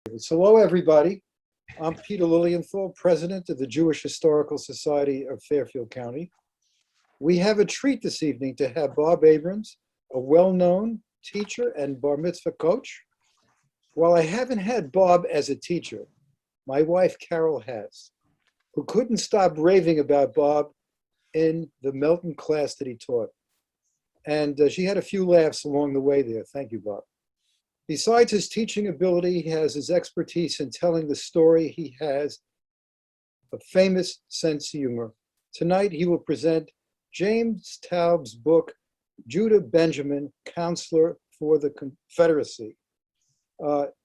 So, hello, everybody. I'm Peter Lilienthal, president of the Jewish Historical Society of Fairfield County. We have a treat this evening to have Bob Abrams, a well-known teacher and bar mitzvah coach. While I haven't had Bob as a teacher, my wife Carol has, who couldn't stop raving about Bob in the Melton class that he taught. And she had a few laughs along the way there. Thank you, Bob. Besides his teaching ability, he has his expertise in telling the story. He has a famous sense of humor. Tonight, he will present James Traub's book, Judah Benjamin, Counselor for the Confederacy.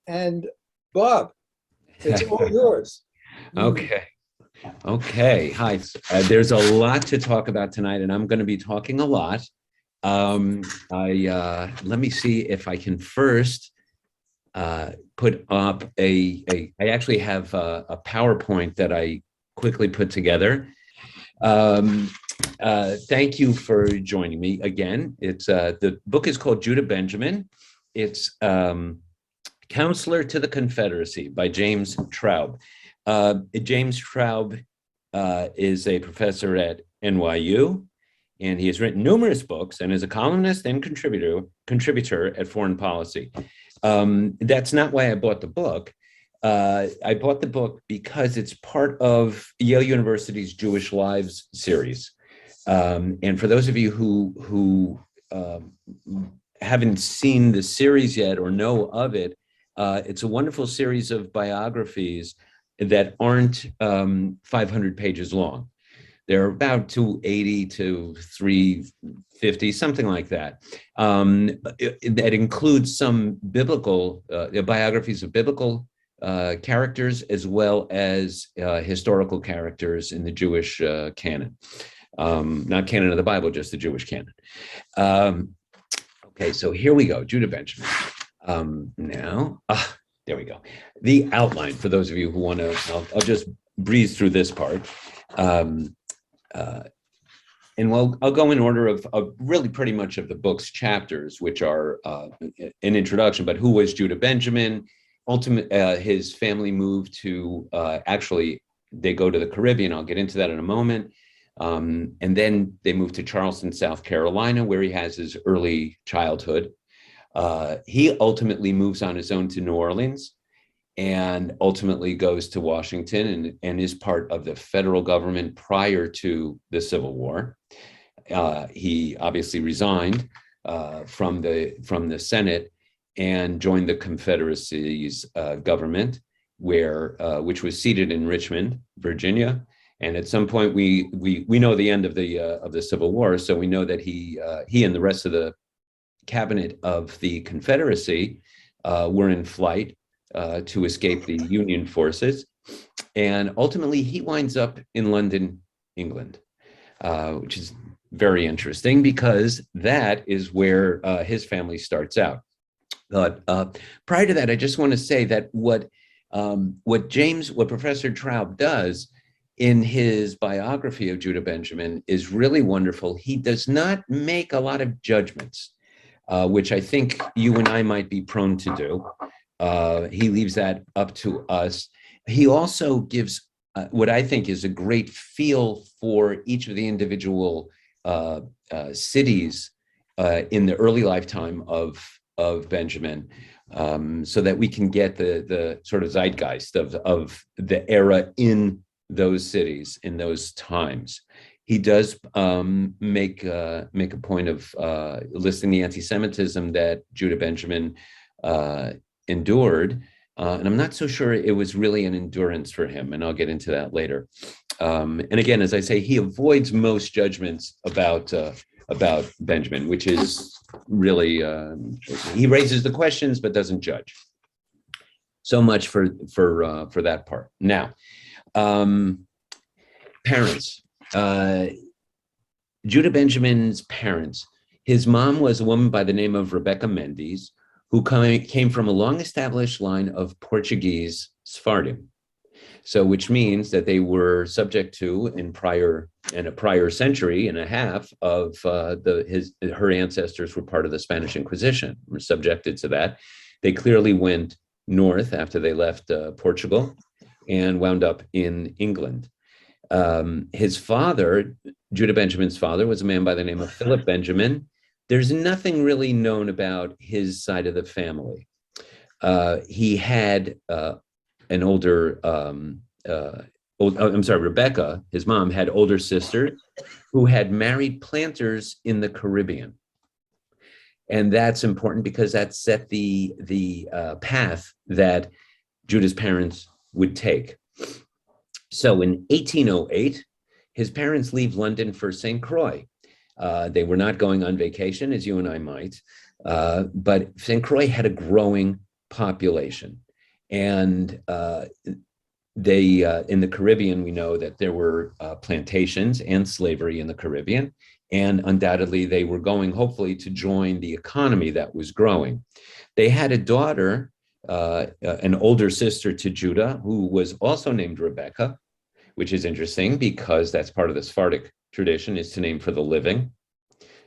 And Bob, it's all yours. Okay. Hi. There's a lot to talk about tonight, and I'm going to be talking a lot. Let me see if I can first put up I actually have a PowerPoint that I quickly put together. Thank you for joining me again. It's the book is called Judah Benjamin. It's Counselor to the Confederacy by James Traub. James Traub is a professor at NYU. And he has written numerous books and is a columnist and contributor at Foreign Policy. That's not why I bought the book. I bought the book because it's part of Yale University's Jewish Lives series. And for those of you who haven't seen the series yet or know of it, it's a wonderful series of biographies that aren't 500 pages long. They're about 280 to 350, something like that. That includes some biblical biographies of biblical characters, as well as historical characters in the Jewish canon. Not canon of the Bible, just the Jewish canon. Okay, so here we go, Judah Benjamin. There we go. The outline, for those of you who want to, I'll just breeze through this part. And I'll go in order of really pretty much of the book's chapters, which are an introduction. But who was Judah Benjamin? His family moved to, actually, they go to the Caribbean. I'll get into that in a moment. And then they moved to Charleston, South Carolina, where he has his early childhood. He ultimately moves on his own to New Orleans, and ultimately goes to Washington and is part of the federal government prior to the Civil War. He obviously resigned from the Senate and joined the Confederacy's government, which was seated in Richmond, Virginia. And at some point, we know the end of the Civil War, so we know that he and the rest of the cabinet of the Confederacy were in flight to escape the Union forces. And ultimately, he winds up in London, England, which is very interesting because that is where his family starts out. But prior to that, I just want to say that what Professor Traub does in his biography of Judah Benjamin is really wonderful. He does not make a lot of judgments, which I think you and I might be prone to do. He leaves that up to us. He also gives what I think is a great feel for each of the individual cities in the early lifetime of Benjamin, so that we can get the sort of zeitgeist of the era in those cities, in those times. He does make a point of listing the anti-Semitism that Judah Benjamin endured, and I'm not so sure it was really an endurance for him, and I'll get into that later. And again, as I say, he avoids most judgments about Benjamin, which is really he raises the questions but doesn't judge. So much for that part. Now, parents. Judah Benjamin's parents. His mom was a woman by the name of Rebecca Mendes, who came from a long-established line of Portuguese Sephardim. So, which means that they were subject to, in a prior century and a half of her ancestors were part of the Spanish Inquisition, were subjected to that. They clearly went north after they left Portugal and wound up in England. His father, Judah Benjamin's father, was a man by the name of Philip Benjamin. There's nothing really known about his side of the family. He had an older, Rebecca, his mom, had older sisters who had married planters in the Caribbean. And that's important because that set the path that Judah's parents would take. So in 1808, his parents leave London for St. Croix. They were not going on vacation, as you and I might, but St. Croix had a growing population. And they, in the Caribbean, we know that there were plantations and slavery in the Caribbean. And undoubtedly, they were going, hopefully, to join the economy that was growing. They had a daughter, an older sister to Judah, who was also named Rebecca, which is interesting because that's part of the Sephardic tradition, is to name for the living.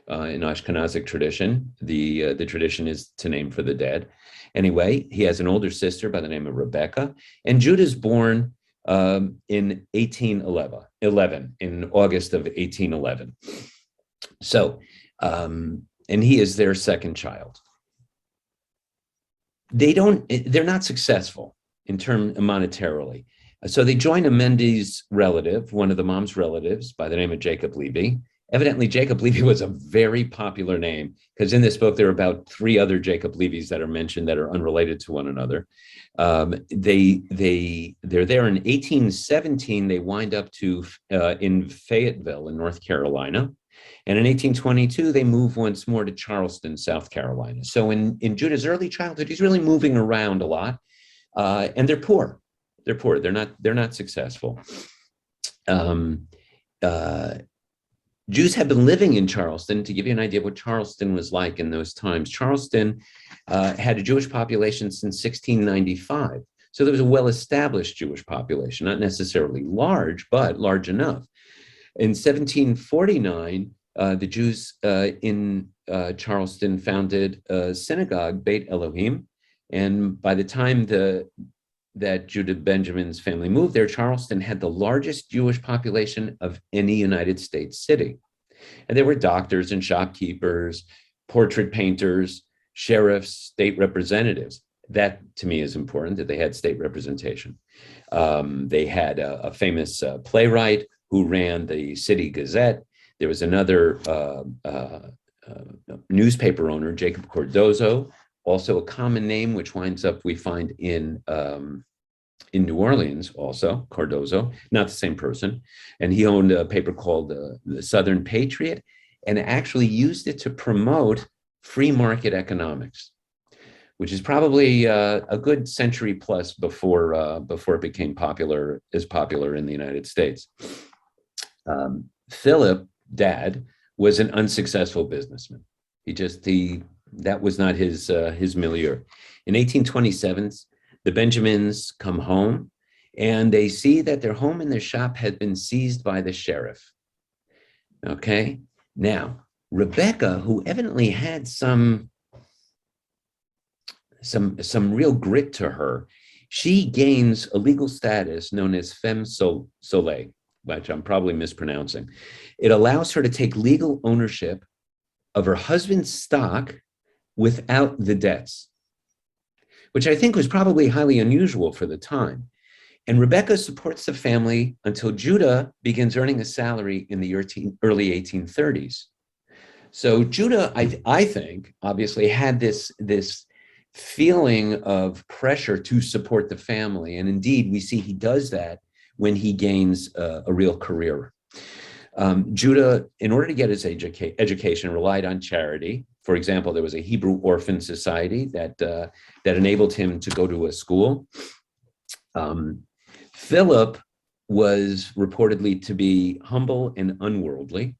In Ashkenazic tradition, the tradition is to name for the dead. Anyway, he has an older sister by the name of Rebecca, and Judah's born in 1811, in August of 1811. So, and he is their second child. They're not successful in terms monetarily. So they join a Mendes relative, one of the mom's relatives by the name of Jacob Levy. Evidently, Jacob Levy was a very popular name because in this book, there are about 3 other Jacob Levys that are mentioned that are unrelated to one another. They're there in 1817. They wind up in Fayetteville in North Carolina. And in 1822, they move once more to Charleston, South Carolina. So in Judah's early childhood, he's really moving around a lot, and they're poor. They're poor. They're not successful. Jews had been living in Charleston. To give you an idea of what Charleston was like in those times, Charleston had a Jewish population since 1695. So there was a well-established Jewish population, not necessarily large, but large enough. In 1749, the Jews in Charleston founded a synagogue, Beit Elohim. And by the time that Judah Benjamin's family moved there, Charleston had the largest Jewish population of any United States city. And there were doctors and shopkeepers, portrait painters, sheriffs, state representatives. That, to me, is important, that they had state representation. They had a famous playwright who ran the City Gazette. There was another newspaper owner, Jacob Cardozo, also a common name, which winds up, we find in New Orleans also, Cardozo, not the same person. And he owned a paper called the Southern Patriot and actually used it to promote free market economics, which is probably a good century plus before it became popular in the United States. Philip, dad, was an unsuccessful businessman. That was not his milieu. In 1827, the Benjamins come home and they see that their home and their shop had been seized by the sheriff. Okay, now Rebecca, who evidently had some real grit to her, she gains a legal status known as femme soleil, which I'm probably mispronouncing. It allows her to take legal ownership of her husband's stock without the debts, which I think was probably highly unusual for the time. And Rebecca supports the family until Judah begins earning a salary in the early 1830s. So Judah, I think, obviously had this feeling of pressure to support the family. And indeed, we see he does that when he gains a real career. Judah, in order to get his education, relied on charity. For example, there was a Hebrew Orphan Society that enabled him to go to a school. Philip was reportedly to be humble and unworldly.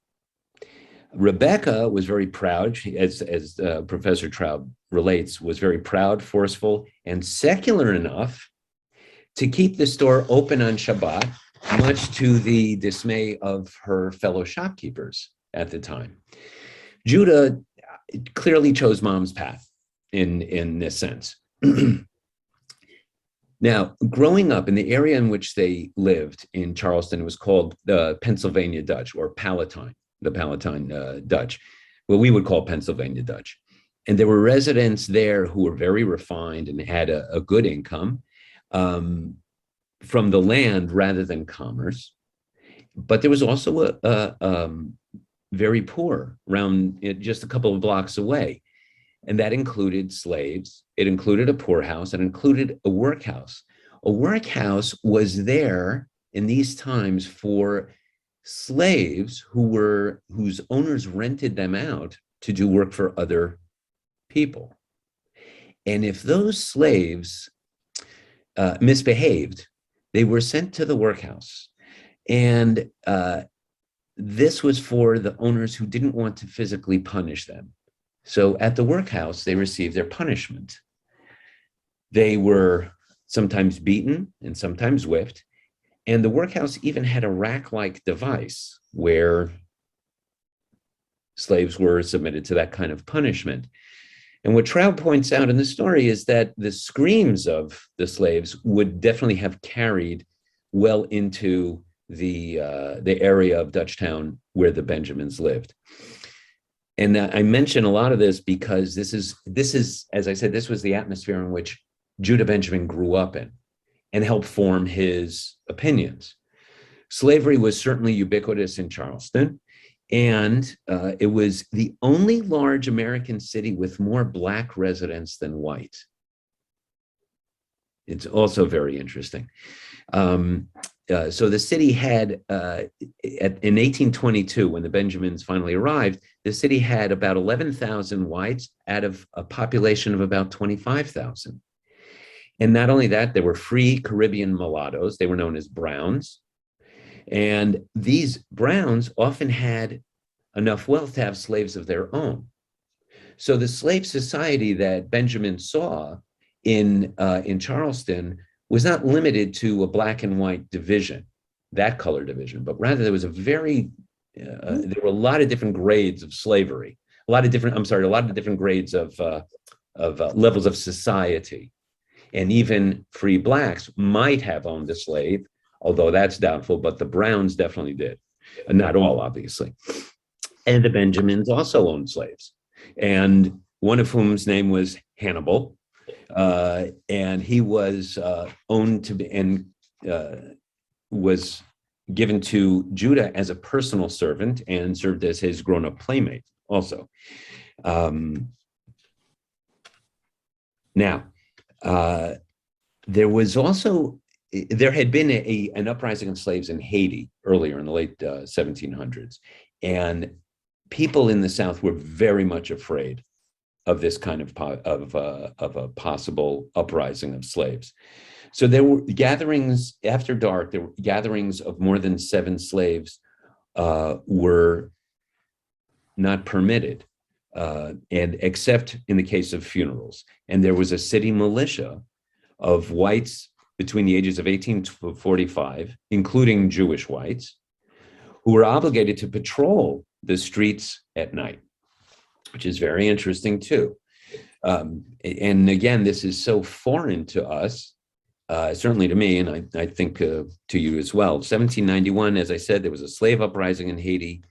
Rebecca was very proud, as Professor Traub relates, was very proud, forceful, and secular enough to keep the store open on Shabbat, much to the dismay of her fellow shopkeepers at the time. Judah clearly chose mom's path in this sense. Now, growing up in the area in which they lived in Charleston was called the Pennsylvania Dutch, or Palatine, the Palatine Dutch, what we would call Pennsylvania Dutch. And there were residents there who were very refined and had a good income from the land rather than commerce. But there was also a very poor around just a couple of blocks away. And that included slaves. It included a poorhouse. It included a workhouse. A workhouse was there in these times for slaves whose owners rented them out to do work for other people. And if those slaves misbehaved, they were sent to the workhouse. And this was for the owners who didn't want to physically punish them. So at the workhouse, they received their punishment. They were sometimes beaten and sometimes whipped. And the workhouse even had a rack-like device where slaves were submitted to that kind of punishment. And what Traub points out in the story is that the screams of the slaves would definitely have carried well into the area of Dutchtown where the Benjamins lived. And I mention a lot of this because this is, as I said, this was the atmosphere in which Judah Benjamin grew up in and helped form his opinions. Slavery was certainly ubiquitous in Charleston, and it was the only large American city with more Black residents than white. It's also very interesting. So the city had, in 1822, when the Benjamins finally arrived, the city had about 11,000 whites out of a population of about 25,000. And not only that, there were free Caribbean mulattoes. They were known as browns. And these browns often had enough wealth to have slaves of their own. So the slave society that Benjamin saw in Charleston was not limited to a black and white division, that color division, but rather there was there were a lot of different grades of slavery, a lot of different grades of levels of society. And even free blacks might have owned a slave, although that's doubtful, but the Browns definitely did. Not all, obviously. And the Benjamins also owned slaves, and one of whom's name was Hannibal. And he was owned to be, and was given to Judah as a personal servant and served as his grown-up playmate also. Now, there had been an uprising of slaves in Haiti earlier in the late 1700s, and people in the South were very much afraid of this kind of a possible uprising of slaves. So there were gatherings after dark. There were gatherings of more than 7 slaves were not permitted, and except in the case of funerals. And there was a city militia of whites between the ages of 18 to 45, including Jewish whites, who were obligated to patrol the streets at night, which is very interesting too. And again, this is so foreign to us, certainly to me, and I think to you as well. 1791, as I said, there was a slave uprising in Haiti.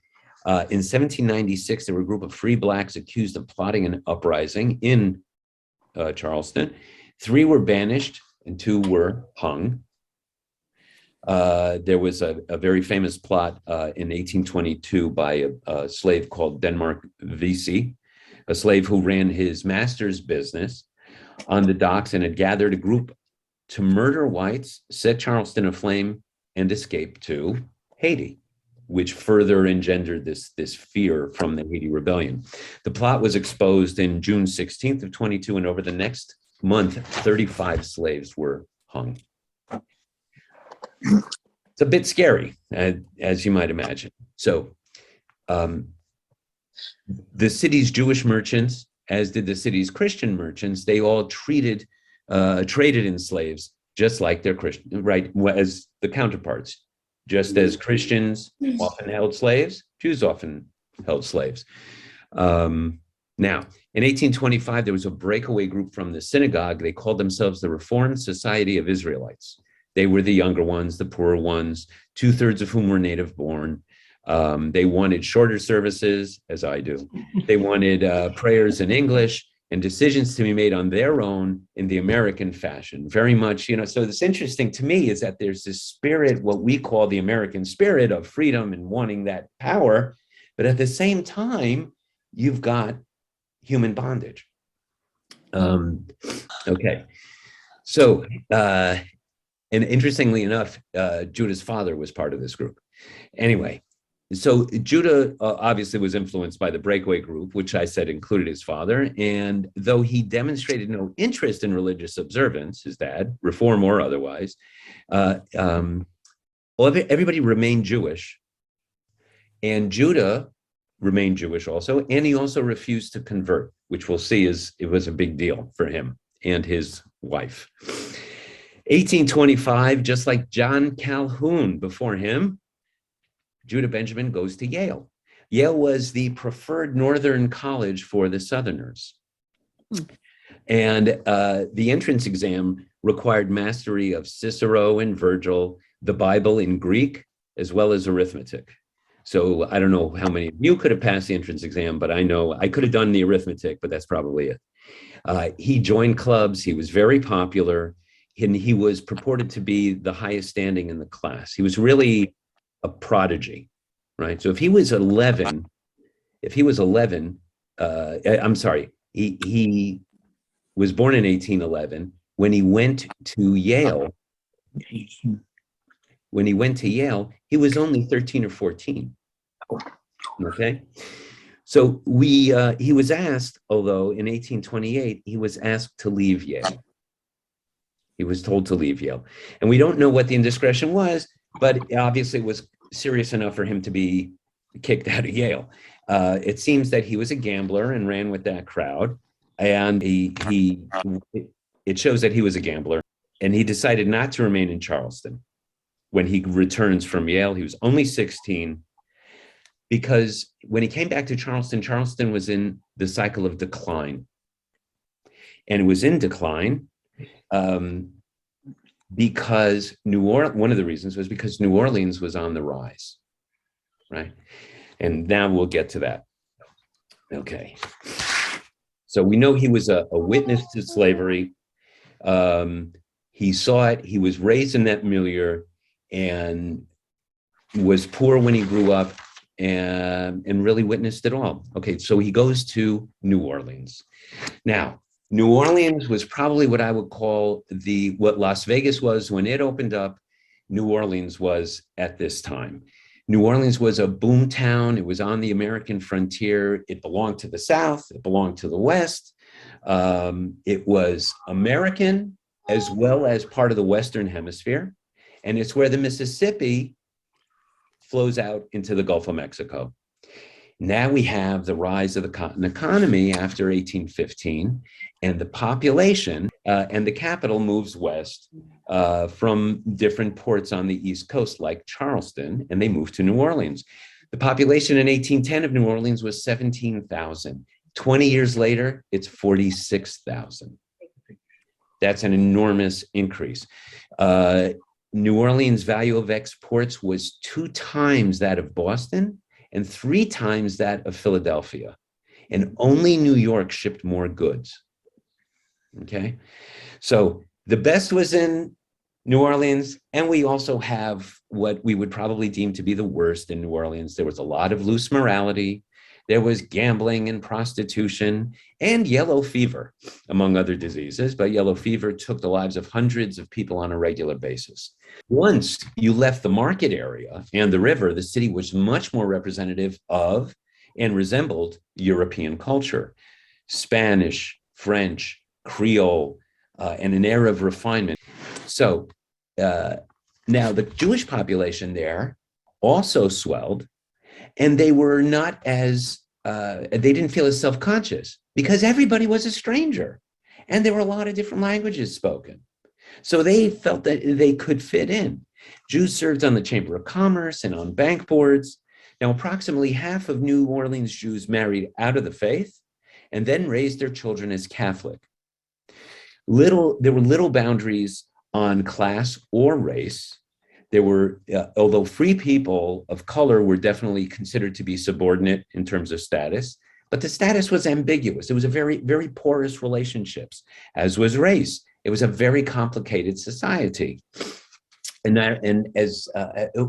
In 1796, there were a group of free blacks accused of plotting an uprising in Charleston. 3 were banished and 2 were hung. There was a very famous plot in 1822 by a slave called Denmark Vesey, a slave who ran his master's business on the docks and had gathered a group to murder whites, set Charleston aflame, and escape to Haiti, which further engendered this fear from the Haiti rebellion. The plot was exposed in June 16th of 22, and over the next month, 35 slaves were hung. It's a bit scary, as you might imagine. So the city's Jewish merchants, as did the city's Christian merchants, they all traded in slaves just like their Christian, right, as the counterparts. Just as Christians often held slaves, Jews often held slaves. Now, in 1825, there was a breakaway group from the synagogue. They called themselves the Reformed Society of Israelites. They were the younger ones, the poorer ones, 2/3 of whom were native born. They wanted shorter services, as I do. They wanted prayers in English and decisions to be made on their own in the American fashion. Very much, so it's interesting to me is that there's this spirit, what we call the American spirit of freedom and wanting that power. But at the same time, you've got human bondage. Okay. So, and interestingly enough, Judah's father was part of this group. Anyway, so Judah obviously was influenced by the breakaway group, which I said included his father. And though he demonstrated no interest in religious observance, his dad, reform or otherwise, everybody remained Jewish. And Judah remained Jewish also. And he also refused to convert, which we'll see it was a big deal for him and his wife. 1825, just like John Calhoun before him, Judah Benjamin goes to Yale. Yale was the preferred Northern college for the Southerners. And the entrance exam required mastery of Cicero and Virgil, the Bible in Greek, as well as arithmetic. So I don't know how many of you could have passed the entrance exam, but I know I could have done the arithmetic, but that's probably it. He joined clubs. He was very popular. And he was purported to be the highest standing in the class. He was really a prodigy, right? So if he was 11, I'm sorry, he was born in 1811. When he went to Yale, he was only 13 or 14. Okay. So he was asked, although in 1828, he was asked to leave Yale. He was told to leave Yale. And we don't know what the indiscretion was, but obviously it was serious enough for him to be kicked out of Yale. It seems that he was a gambler and ran with that crowd. And it shows that he was a gambler. And he decided not to remain in Charleston. When he returns from Yale, he was only 16. Because when he came back to Charleston, Charleston was in the cycle of decline. And it was in decline because one of the reasons was because New Orleans was on the rise, right? And now we'll get to that. Okay. So we know he was a witness to slavery. He saw it. He was raised in that milieu and was poor when he grew up and really witnessed it all. Okay, so he goes to New Orleans. Now, New Orleans was probably what I would call what Las Vegas was when it opened up. New Orleans was at this time. New Orleans was a boom town. It was on the American frontier. It belonged to the South. It belonged to the West. It was American as well as part of the Western Hemisphere. And it's where the Mississippi flows out into the Gulf of Mexico. Now we have the rise of the cotton economy after 1815, and the population and the capital moves west from different ports on the East Coast, like Charleston, and they move to New Orleans. The population in 1810 of New Orleans was 17,000. 20 years later, it's 46,000. That's an enormous increase. New Orleans' value of exports was 2 times that of Boston and 3 times that of Philadelphia. And only New York shipped more goods. Okay, so the best was in New Orleans, and we also have what we would probably deem to be the worst in New Orleans. There was a lot of loose morality. There was gambling and prostitution and yellow fever, among other diseases, but yellow fever took the lives of hundreds of people on a regular basis. Once you left the market area and the river, the city was much more representative of and resembled European culture, Spanish, French, Creole, and an era of refinement. So now the Jewish population there also swelled, and they were not as, they didn't feel as self-conscious because everybody was a stranger and there were a lot of different languages spoken. So they felt that they could fit in. Jews served on the Chamber of Commerce and on bank boards. Now, approximately half of New Orleans Jews married out of the faith, and then raised their children as Catholic. There were little boundaries on class or race. There were, although free people of color were definitely considered to be subordinate in terms of status, but the status was ambiguous. It was a very, very porous relationships, as was race. It was a very complicated society. And as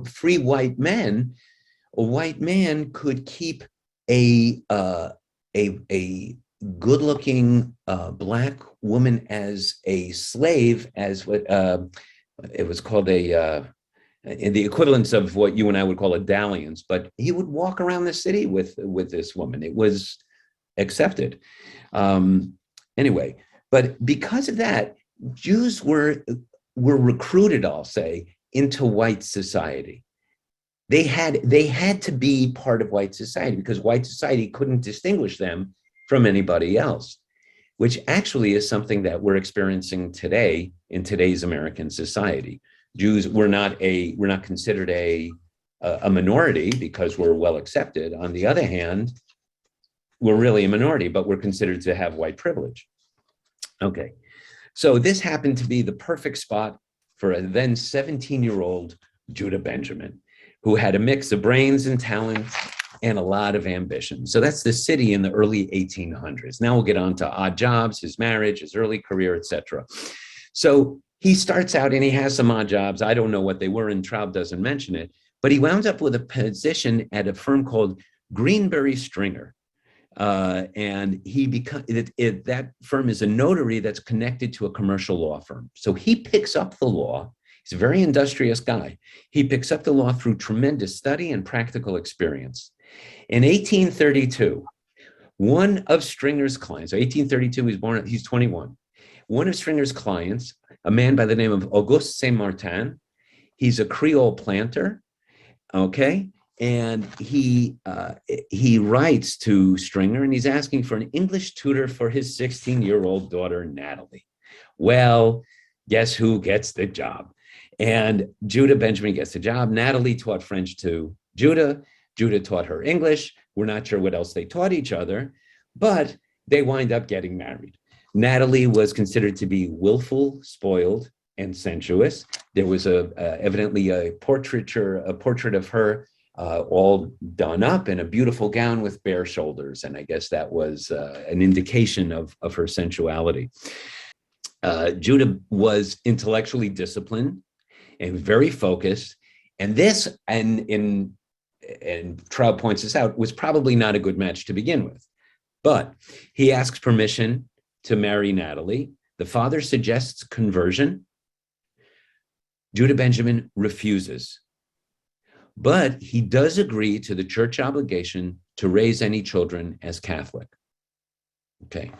free white men, a white man could keep a good-looking Black woman as a slave, as what it was called in the equivalence of what you and I would call a dalliance, but he would walk around the city with this woman. It was accepted. Anyway, but because of that, Jews were recruited, I'll say, into white society. They had to be part of white society because white society couldn't distinguish them from anybody else, which actually is something that we're experiencing today in today's American society. Jews, we're not considered a minority because we're well accepted. On the other hand, we're really a minority, but we're considered to have white privilege. Okay, so this happened to be the perfect spot for a then 17-year-old Judah Benjamin, who had a mix of brains and talent and a lot of ambition. So that's the city in the early 1800s. Now we'll get on to odd jobs, his marriage, his early career, etc. So he starts out and he has some odd jobs. I don't know what they were, and Traub doesn't mention it, but he wound up with a position at a firm called Greenberry Stringer. And that firm is a notary that's connected to a commercial law firm. So he picks up the law. He's a very industrious guy. He picks up the law through tremendous study and practical experience. In 1832, one of Stringer's clients, so 1832, he's 21. One of Stringer's clients, a man by the name of Auguste Saint-Martin, he's a Creole planter, okay? And he writes to Stringer and he's asking for an English tutor for his 16-year-old daughter, Natalie. Well, guess who gets the job? And Judah Benjamin gets the job. Natalie taught French to Judah. Judah taught her English. We're not sure what else they taught each other, but they wind up getting married. Natalie was considered to be willful, spoiled, and sensuous. There was evidently a portrait of her all done up in a beautiful gown with bare shoulders. And I guess that was an indication of her sensuality. Judah was intellectually disciplined and very focused. And this, and Traub points this out, was probably not a good match to begin with. But he asks permission to marry Natalie. The father suggests conversion. Judah Benjamin refuses. But he does agree to the church obligation to raise any children as Catholic. Okay.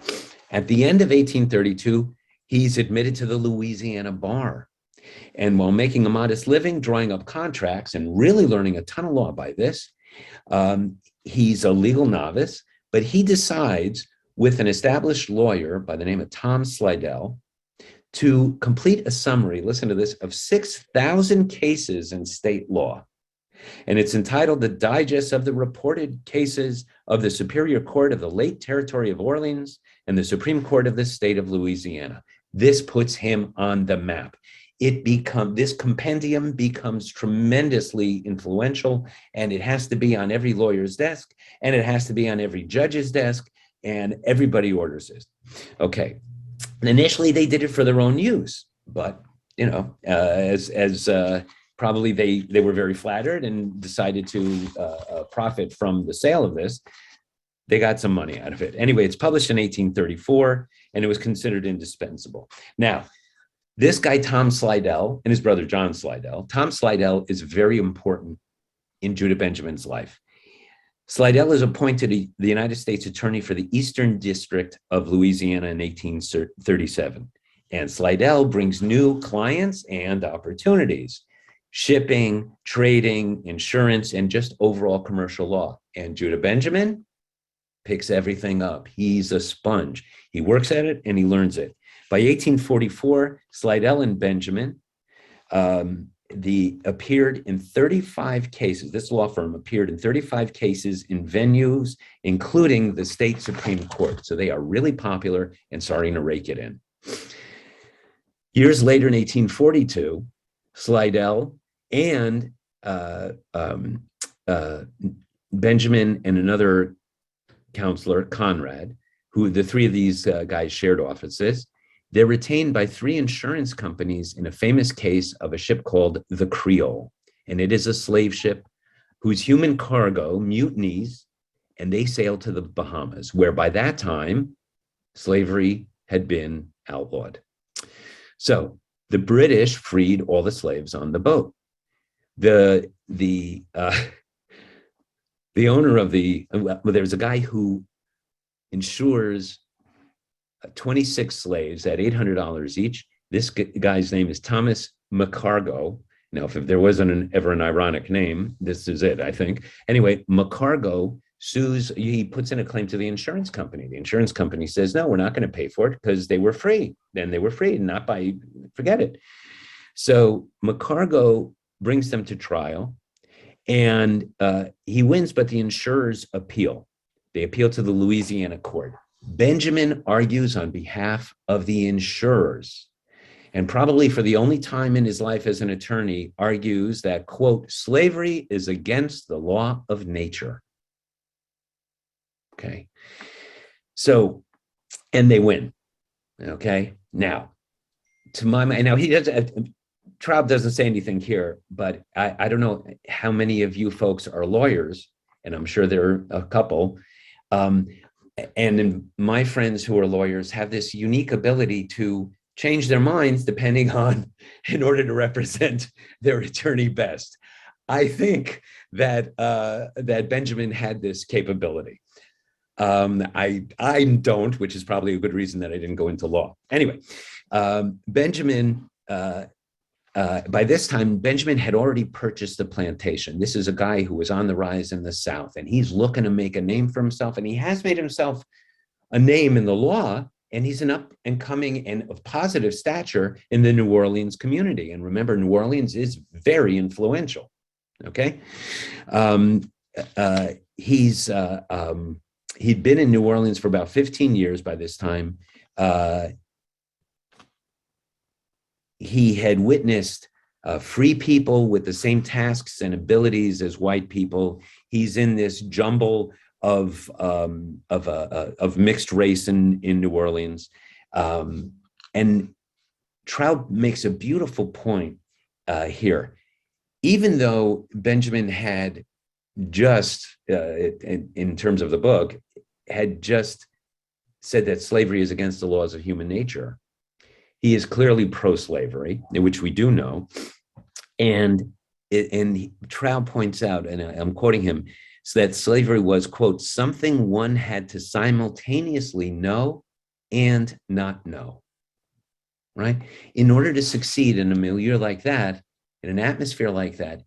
At the end of 1832, he's admitted to the Louisiana bar. And while making a modest living, drawing up contracts, and really learning a ton of law by this, he's a legal novice, but he decides with an established lawyer by the name of Tom Slidell to complete a summary, listen to this, of 6,000 cases in state law. And it's entitled The Digest of the Reported Cases of the Superior Court of the Late Territory of Orleans and the Supreme Court of the State of Louisiana. This puts him on the map. This compendium becomes tremendously influential, and it has to be on every lawyer's desk, and it has to be on every judge's desk, and everybody orders it. Okay. And initially they did it for their own use, but probably they were very flattered and decided to profit from the sale of this. They got some money out of it. Anyway, it's published in 1834, and it was considered indispensable. Now, this guy, Tom Slidell, and his brother, John Slidell, Tom Slidell is very important in Judah Benjamin's life. Slidell is appointed the United States Attorney for the Eastern District of Louisiana in 1837. And Slidell brings new clients and opportunities, shipping, trading, insurance, and just overall commercial law. And Judah Benjamin picks everything up. He's a sponge. He works at it and he learns it. By 1844, Slidell and Benjamin appeared in 35 cases. This law firm appeared in 35 cases in venues, including the state Supreme Court. So they are really popular and starting to rake it in. Years later, in 1842, Slidell and Benjamin and another counselor, Conrad, who the three of these guys shared offices, they're retained by three insurance companies in a famous case of a ship called the Creole. And it is a slave ship whose human cargo mutinies, and they sail to the Bahamas, where by that time, slavery had been outlawed. So the British freed all the slaves on the boat. The owner of there's a guy who insures 26 slaves at $800 each. This guy's name is Thomas McCargo. Now, if there wasn't ever an ironic name, this is it, I think. Anyway, McCargo sues, he puts in a claim to the insurance company. The insurance company says, no, we're not going to pay for it because they were free. Then they were free, not by, forget it. So McCargo brings them to trial and he wins, but the insurers appeal. They appeal to the Louisiana court. Benjamin argues on behalf of the insurers, and probably for the only time in his life as an attorney, argues that, quote, slavery is against the law of nature. Okay. So, and they win. Okay. Now, to my mind, now he doesn't, Traub doesn't say anything here, but I don't know how many of you folks are lawyers, and I'm sure there are a couple. And my friends who are lawyers have this unique ability to change their minds depending on, in order to represent their attorney best. I think that that Benjamin had this capability. I don't, which is probably a good reason that I didn't go into law. Anyway, Benjamin, by this time, Benjamin had already purchased the plantation. This is a guy who was on the rise in the South, and he's looking to make a name for himself, and he has made himself a name in the law, and he's an up and coming and of positive stature in the New Orleans community. And remember, New Orleans is very influential, okay? He'd been in New Orleans for about 15 years by this time. He had witnessed free people with the same tasks and abilities as white people. He's in this jumble of mixed race in New Orleans. And Traub makes a beautiful point here. Even though Benjamin had just, in terms of the book, had just said that slavery is against the laws of human nature, he is clearly pro-slavery, which we do know. And Traub points out, and I'm quoting him, so that slavery was, quote, something one had to simultaneously know and not know, right? In order to succeed in a milieu like that, in an atmosphere like that,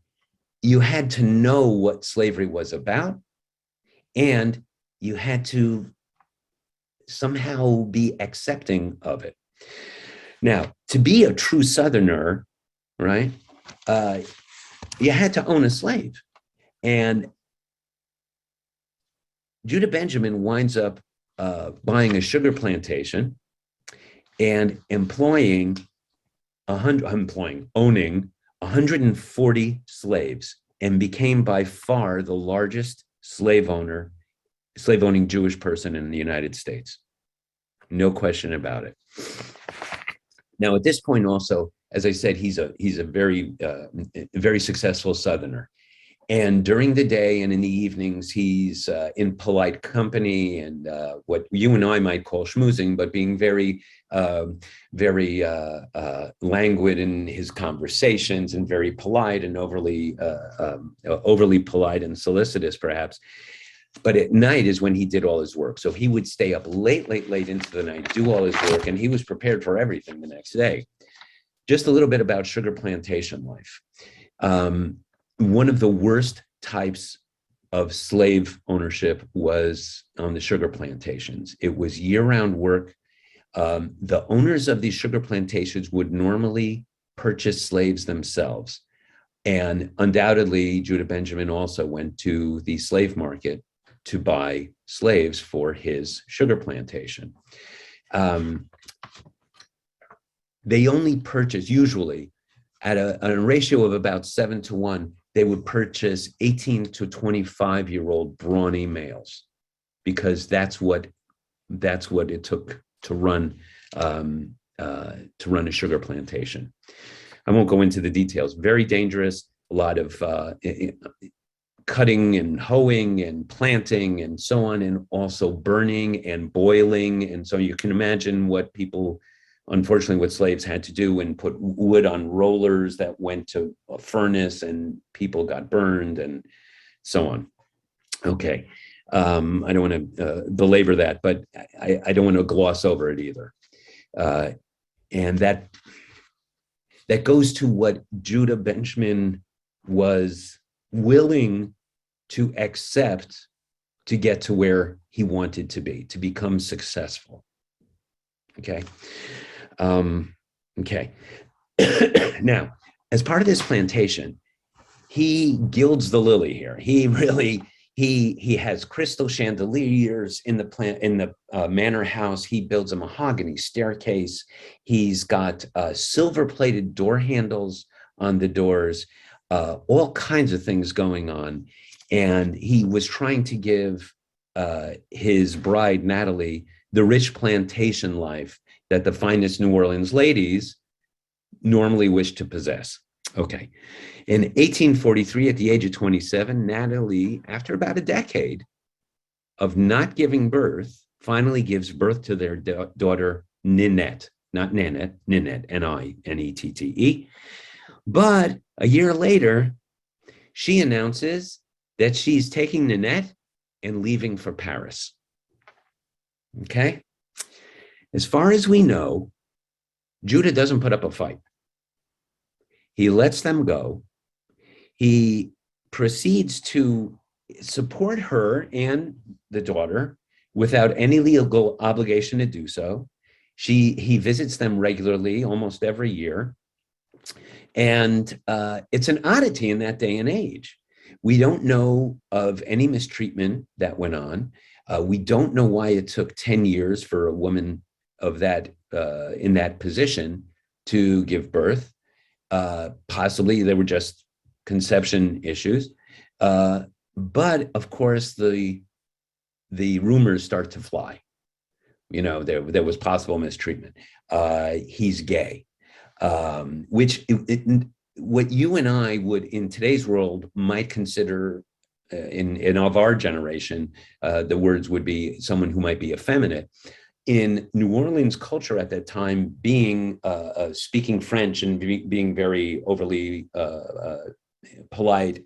you had to know what slavery was about, and you had to somehow be accepting of it. Now, to be a true Southerner, right, you had to own a slave. And Judah Benjamin winds up buying a sugar plantation and owning 140 slaves, and became by far the largest slave-owning Jewish person in the United States. No question about it. Now, at this point also, as I said, he's a very successful Southerner. And during the day and in the evenings, he's in polite company and what you and I might call schmoozing, but being very languid in his conversations and very polite and overly polite and solicitous, perhaps. But at night is when he did all his work. So he would stay up late into the night, do all his work, and he was prepared for everything the next day. Just a little bit about sugar plantation life. One of the worst types of slave ownership was on the sugar plantations. It was year-round work. The owners of these sugar plantations would normally purchase slaves themselves. And undoubtedly, Judah Benjamin also went to the slave market to buy slaves for his sugar plantation. They only purchased, usually at a ratio of about 7-to-1, they would purchase 18 to 25-year-old brawny males, because that's what it took to run a sugar plantation. I won't go into the details. Very dangerous. A lot of cutting and hoeing and planting and so on, and also burning and boiling. And so you can imagine what people, unfortunately, what slaves had to do and put wood on rollers that went to a furnace, and people got burned and so on. Okay. I don't want to belabor that, but I don't want to gloss over it either. And that goes to what Judah Benjamin was willing to accept to get to where he wanted to be, to become successful. Okay. Okay. Now, as part of this plantation, he gilds the lily here. He really, he has crystal chandeliers in the manor house. He builds a mahogany staircase. He's got silver-plated door handles on the doors, all kinds of things going on. And he was trying to give his bride, Natalie, the rich plantation life that the finest New Orleans ladies normally wish to possess. Okay. In 1843, at the age of 27, Natalie, after about a decade of not giving birth, finally gives birth to their daughter, Ninette, not Nanette, Ninette, N-I-N-E-T-T-E. But a year later, she announces that she's taking Ninette and leaving for Paris. Okay? As far as we know, Judah doesn't put up a fight. He lets them go. He proceeds to support her and the daughter without any legal obligation to do so. He visits them regularly, almost every year. And it's an oddity in that day and age. We don't know of any mistreatment that went on. We don't know why it took 10 years for a woman of that in that position to give birth. Possibly there were just conception issues. But of course, the rumors start to fly. You know, there was possible mistreatment. He's gay, which what you and I would in today's world might consider in of our generation, the words would be someone who might be effeminate. In New Orleans culture at that time, being speaking French and being very overly polite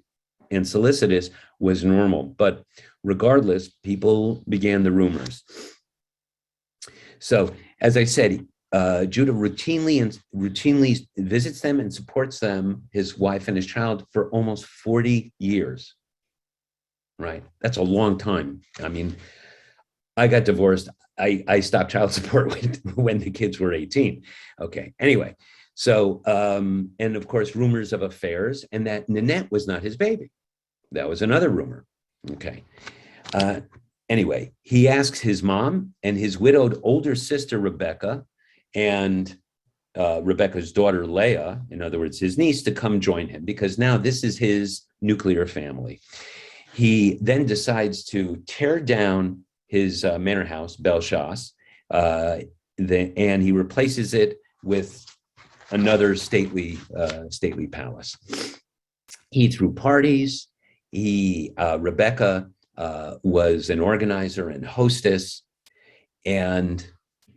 and solicitous was normal. But regardless, people began the rumors. So, as I said, Judah routinely visits them and supports them, his wife and his child, for almost 40 years. Right? That's a long time. I mean, I got divorced. I stopped child support when the kids were 18. Okay. Anyway, so, and of course, rumors of affairs, and that Ninette was not his baby. That was another rumor. Okay. Anyway, he asks his mom and his widowed older sister, Rebecca, and Rebecca's daughter, Leah, in other words, his niece, to come join him, because now this is his nuclear family. He then decides to tear down his manor house, Belchas, and he replaces it with another stately palace. He threw parties. Rebecca was an organizer and hostess, and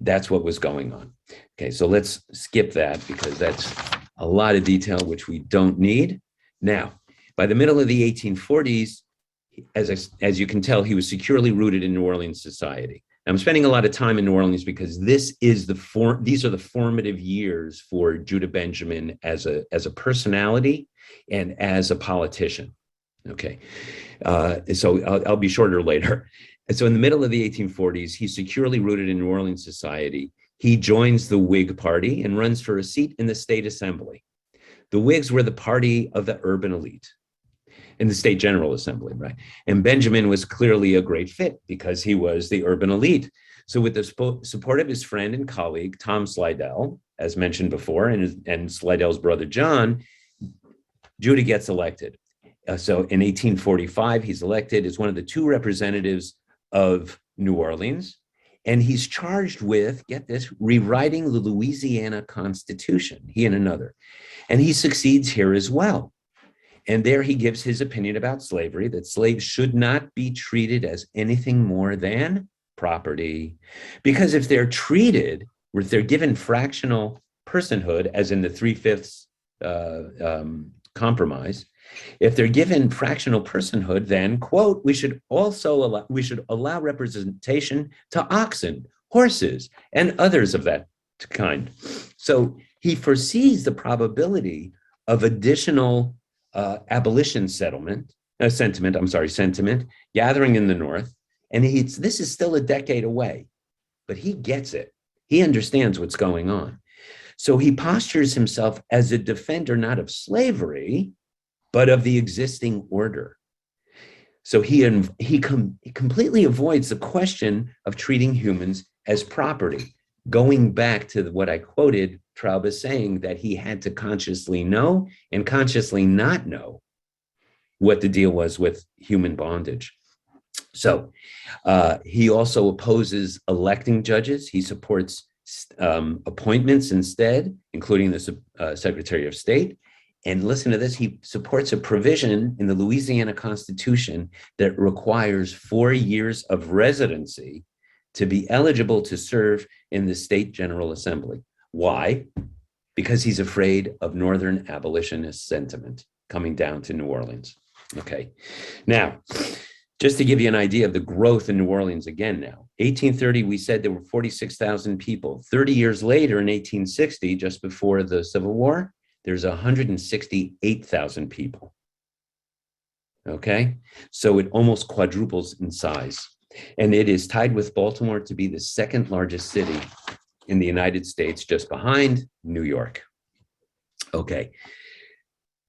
that's what was going on. Okay, so let's skip that because that's a lot of detail which we don't need. Now, by the middle of the 1840s, as you can tell, he was securely rooted in New Orleans society. And I'm spending a lot of time in New Orleans because these are the formative years for Judah Benjamin as a personality and as a politician. Okay, so I'll be shorter later. And so in the middle of the 1840s, he's securely rooted in New Orleans society. He joins the Whig Party and runs for a seat in the state assembly. The Whigs were the party of the urban elite in the state general assembly, right? And Benjamin was clearly a great fit because he was the urban elite. So with the support of his friend and colleague, Tom Slidell, as mentioned before, and Slidell's brother, John, Judah gets elected. So in 1845, he's elected as one of the two representatives of New Orleans. And he's charged with, get this, rewriting the Louisiana Constitution, he and another. And he succeeds here as well. And there he gives his opinion about slavery, that slaves should not be treated as anything more than property. Because if they're treated, or if they're given fractional personhood, as in the 3/5 compromise, if they're given fractional personhood, then, quote, we should allow representation to oxen, horses, and others of that kind. So he foresees the probability of additional abolition sentiment gathering in the North. And this is still a decade away, but he gets it. He understands what's going on. So he postures himself as a defender, not of slavery, but of the existing order. So he completely avoids the question of treating humans as property, going back to what I quoted Traub as saying, that he had to consciously know and consciously not know what the deal was with human bondage. So he also opposes electing judges. He supports appointments instead, including the Secretary of State. And listen to this, he supports a provision in the Louisiana Constitution that requires 4 years of residency to be eligible to serve in the state General Assembly. Why? Because he's afraid of Northern abolitionist sentiment coming down to New Orleans. Okay, now, just to give you an idea of the growth in New Orleans again now, 1830, we said there were 46,000 people. 30 years later, in 1860, just before the Civil War, there's 168,000 people. Okay, so it almost quadruples in size. And it is tied with Baltimore to be the second largest city in the United States, just behind New York. Okay,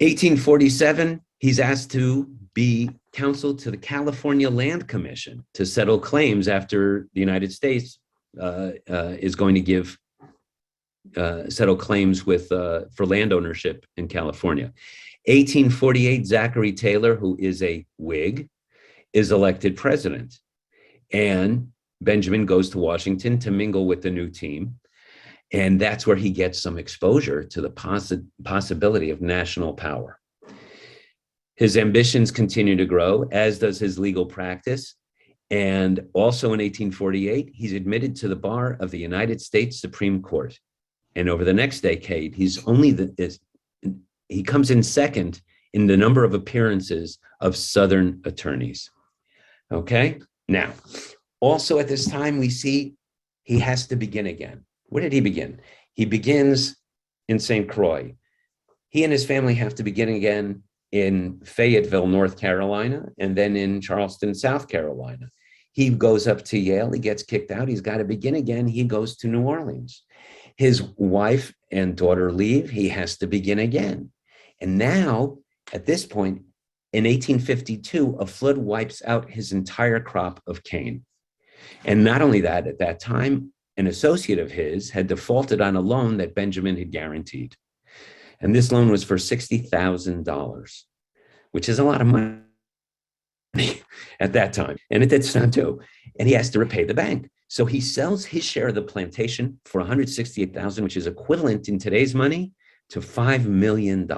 1847, he's asked to be counsel to the California Land Commission to settle claims after the United States is going to give settle claims with for land ownership in California. 1848, Zachary Taylor, who is a Whig, is elected president. And Benjamin goes to Washington to mingle with the new team. And that's where he gets some exposure to the possibility of national power. His ambitions continue to grow, as does his legal practice. And also in 1848, he's admitted to the bar of the United States Supreme Court. And over the next decade, he comes in second in the number of appearances of Southern attorneys. Okay, now, also at this time, we see he has to begin again. Where did he begin? He begins in St. Croix. He and his family have to begin again in Fayetteville, North Carolina, and then in Charleston, South Carolina. He goes up to Yale, he gets kicked out, he's got to begin again, he goes to New Orleans. His wife and daughter leave, he has to begin again. And now, at this point, in 1852, a flood wipes out his entire crop of cane. And not only that, at that time, an associate of his had defaulted on a loan that Benjamin had guaranteed. And this loan was for $60,000, which is a lot of money at that time. And at that time too. And he has to repay the bank. So he sells his share of the plantation for $168,000, which is equivalent in today's money to $5 million.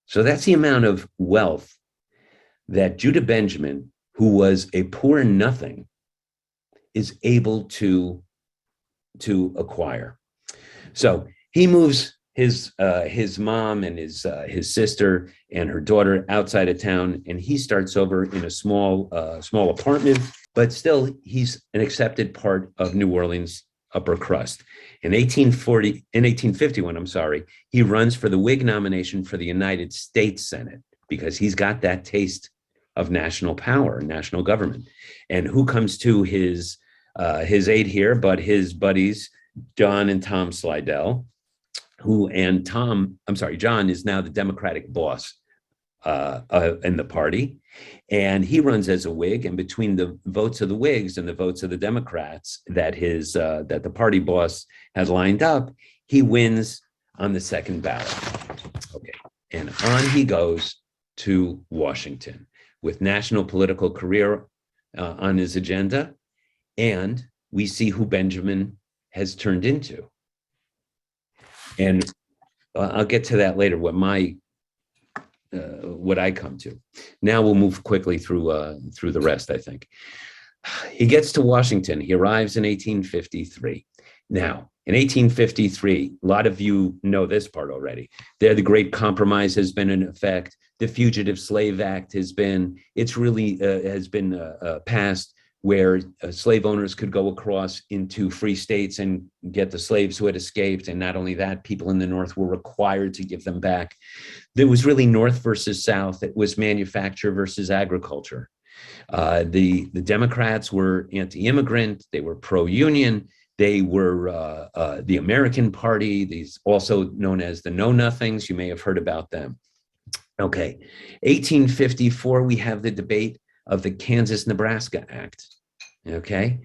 So that's the amount of wealth that Judah Benjamin, who was a poor nothing, is able to acquire. So he moves his mom and his sister and her daughter outside of town, and he starts over in a small apartment. But still, he's an accepted part of New Orleans upper crust. In 1851, he runs for the Whig nomination for the United States Senate because he's got that taste of national power, national government. And who comes to his aid here but his buddies, John and Tom Slidell, John is now the Democratic boss in the party. And he runs as a Whig, and between the votes of the Whigs and the votes of the Democrats that the party boss has lined up, he wins on the second ballot. Okay, and on he goes to Washington with national political career on his agenda, and we see who Benjamin has turned into. And I'll get to that later, what I come to. Now we'll move quickly through the rest, I think. He gets to Washington. He arrives in 1853. Now, in 1853, a lot of you know this part already. There, the Great Compromise has been in effect. The Fugitive Slave Act has been passed, where slave owners could go across into free states and get the slaves who had escaped. And not only that, people in the North were required to give them back. There was really North versus South. It was manufacture versus agriculture. The Democrats were anti-immigrant. They were pro-union. They were the American Party, these also known as the Know-Nothings. You may have heard about them. Okay, 1854, we have the debate of the Kansas-Nebraska Act, okay?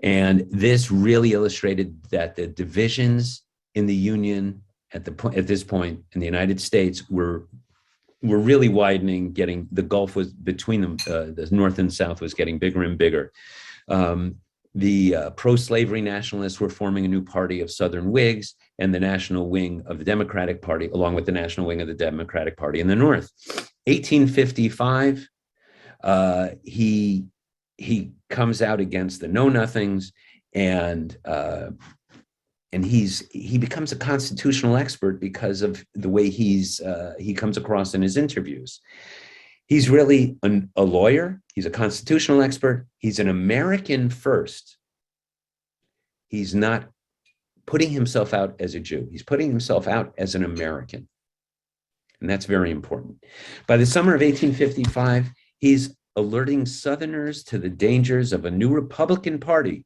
And this really illustrated that the divisions in the Union at this point in the United States were really widening, the gulf was between them, the North and South was getting bigger and bigger. The pro-slavery nationalists were forming a new party of Southern Whigs and the national wing of the Democratic Party, along with the national wing of the Democratic Party in the North. 1855, he comes out against the Know-Nothings, and he becomes a constitutional expert because of the way he comes across in his interviews. He's really a lawyer. He's a constitutional expert. He's an American first. He's not putting himself out as a Jew. He's putting himself out as an American. And that's very important. By the summer of 1855, he's alerting Southerners to the dangers of a new Republican Party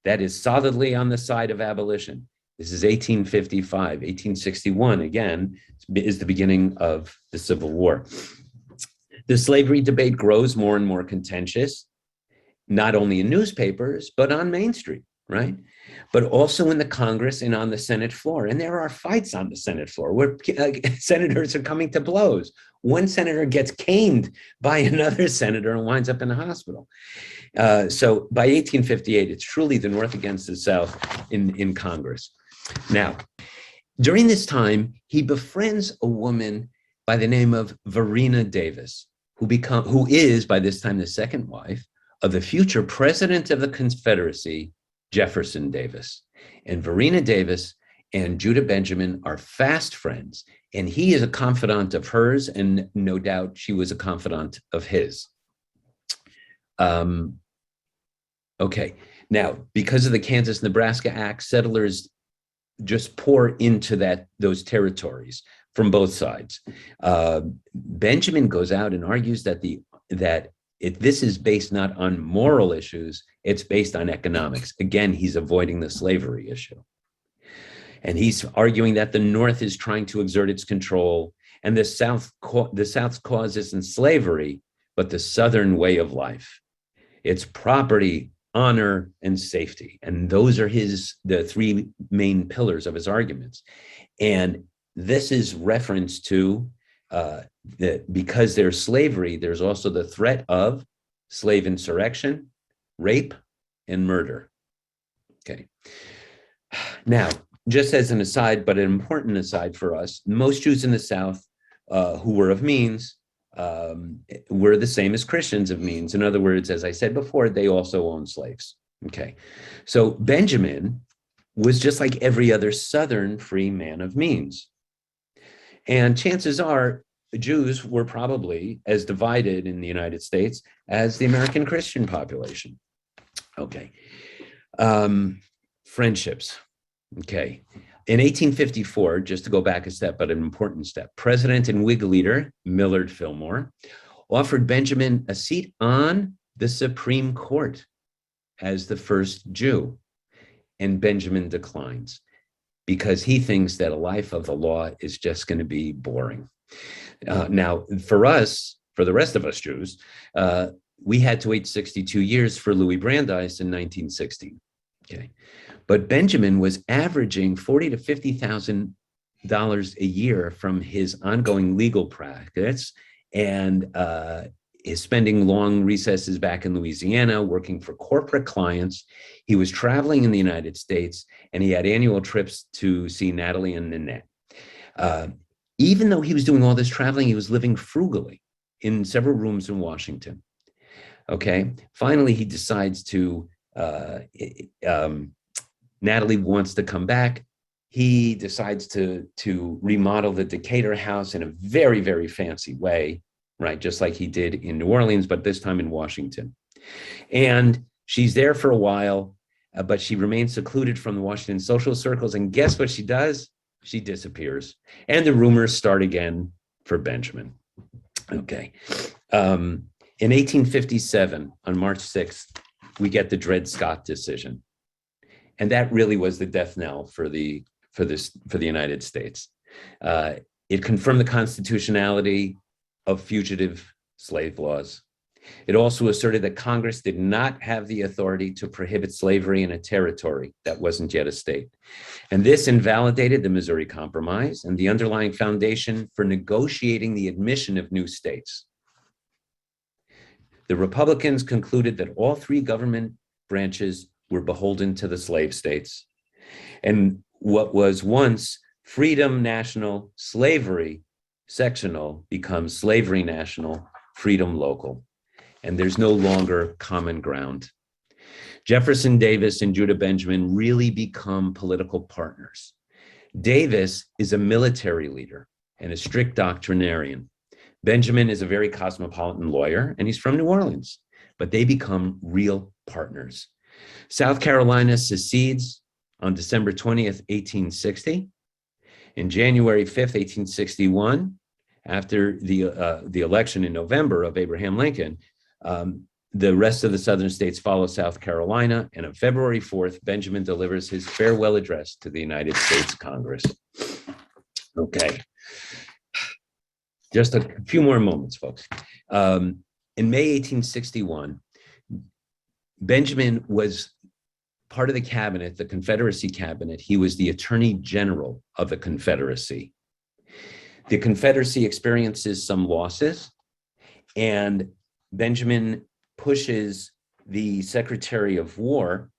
that is solidly on the side of abolition. This is 1855. 1861, again, is the beginning of the Civil War. The slavery debate grows more and more contentious, not only in newspapers, but on Main Street, right? But also in the Congress and on the Senate floor. And there are fights on the Senate floor where senators are coming to blows. One senator gets caned by another senator and winds up in the hospital. So by 1858, it's truly the North against the South in Congress. Now, during this time, he befriends a woman by the name of Varina Davis, who is by this time the second wife of the future president of the Confederacy, Jefferson Davis. And Varina Davis and Judah Benjamin are fast friends, and he is a confidant of hers, and no doubt she was a confidant of his. Okay, now, because of the Kansas-Nebraska Act, settlers just pour into those territories from both sides. Benjamin goes out and argues that this is based not on moral issues, it's based on economics. Again, he's avoiding the slavery issue. And he's arguing that the North is trying to exert its control, and the South's cause isn't slavery, but the Southern way of life. It's property, honor, and safety. And those are the three main pillars of his arguments. And this is reference to that because there's slavery, there's also the threat of slave insurrection, rape, and murder. Okay. Now, just as an aside, but an important aside for us, most Jews in the South who were of means were the same as Christians of means. In other words, as I said before, they also owned slaves. Okay. So Benjamin was just like every other Southern free man of means. And chances are Jews were probably as divided in the United States as the American Christian population. Okay. Friendships. Okay. In 1854, just to go back a step, but an important step, President and Whig leader Millard Fillmore offered Benjamin a seat on the Supreme Court as the first Jew, and Benjamin declines. because he thinks that a life of the law is just going to be boring. Now, for us, for the rest of us Jews, we had to wait 62 years for Louis Brandeis in 1960. Okay, but Benjamin was averaging $40,000 to $50,000 a year from his ongoing legal practice, and is spending long recesses back in Louisiana, working for corporate clients. He was traveling in the United States, and he had annual trips to see Natalie and Nanette. Even though he was doing all this traveling, he was living frugally in several rooms in Washington. Okay, finally, he decides to, Natalie wants to come back. He decides to remodel the Decatur house in a very, very fancy way, right? Just like he did in New Orleans, but this time in Washington. And she's there for a while, but she remains secluded from the Washington social circles. And guess what she does? She disappears. And the rumors start again for Benjamin. Okay. In 1857, on March 6th, we get the Dred Scott decision. And that really was the death knell for the United States. It confirmed the constitutionality of fugitive slave laws. It also asserted that Congress did not have the authority to prohibit slavery in a territory that wasn't yet a state. And this invalidated the Missouri Compromise and the underlying foundation for negotiating the admission of new states. The Republicans concluded that all three government branches were beholden to the slave states. And what was once freedom national, slavery sectional becomes slavery national, freedom local. And there's no longer common ground. Jefferson Davis and Judah Benjamin really become political partners. Davis is a military leader and a strict doctrinarian. Benjamin is a very cosmopolitan lawyer, and he's from New Orleans, but they become real partners. South Carolina secedes on December 20th, 1860. In January 5th, 1861, after the election in November of Abraham Lincoln, the rest of the southern states follow South Carolina, and on February 4th, Benjamin delivers his farewell address to the United States Congress. Okay, just a few more moments, folks. In May 1861, Benjamin was part of the cabinet, the Confederacy cabinet. He was the Attorney General of the Confederacy. The Confederacy experiences some losses, and Benjamin pushes the Secretary of War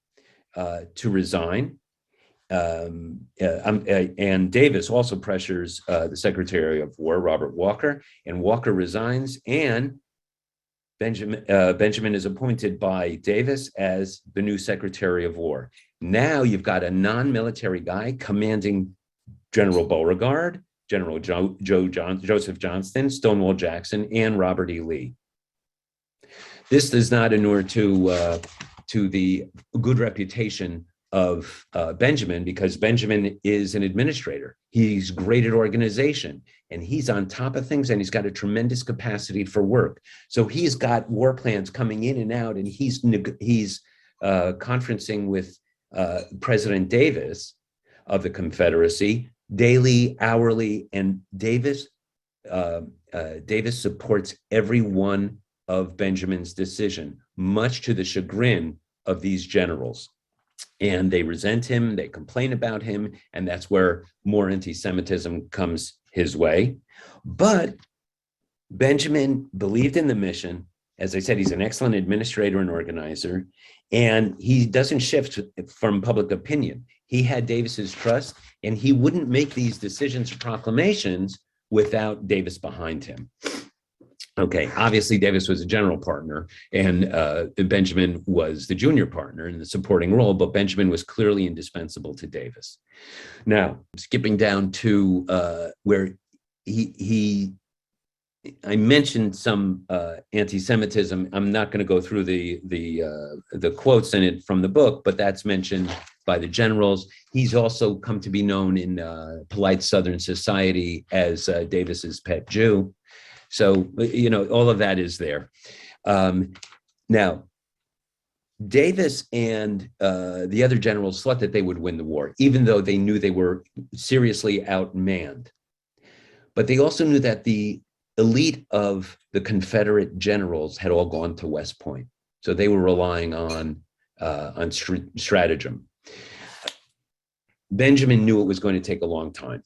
to resign. And Davis also pressures the Secretary of War, Robert Walker, and Walker resigns, and Benjamin is appointed by Davis as the new Secretary of War. Now you've got a non-military guy commanding General Beauregard, General Joseph Johnston, Stonewall Jackson, and Robert E. Lee. This does not inure to the good reputation of Benjamin, because Benjamin is an administrator. He's great at organization, and he's on top of things, and he's got a tremendous capacity for work. So he's got war plans coming in and out, and he's conferencing with President Davis of the Confederacy daily, hourly, and Davis supports every one of Benjamin's decision, much to the chagrin of these generals. And they resent him, they complain about him, and that's where more anti-Semitism comes his way. But Benjamin believed in the mission. As I said, he's an excellent administrator and organizer, and he doesn't shift from public opinion. He had Davis's trust, and he wouldn't make these decisions or proclamations without Davis behind him. Okay, obviously Davis was a general partner, and Benjamin was the junior partner in the supporting role, but Benjamin was clearly indispensable to Davis. Now, skipping down to where I mentioned some anti-Semitism. I'm not going to go through the quotes in it from the book, but that's mentioned by the generals. He's also come to be known in polite Southern society as Davis's pet Jew. So, you know, all of that is there. Now, Davis and the other generals thought that they would win the war, even though they knew they were seriously outmanned. But they also knew that the elite of the Confederate generals had all gone to West Point. So they were relying on stratagem. Benjamin knew it was going to take a long time.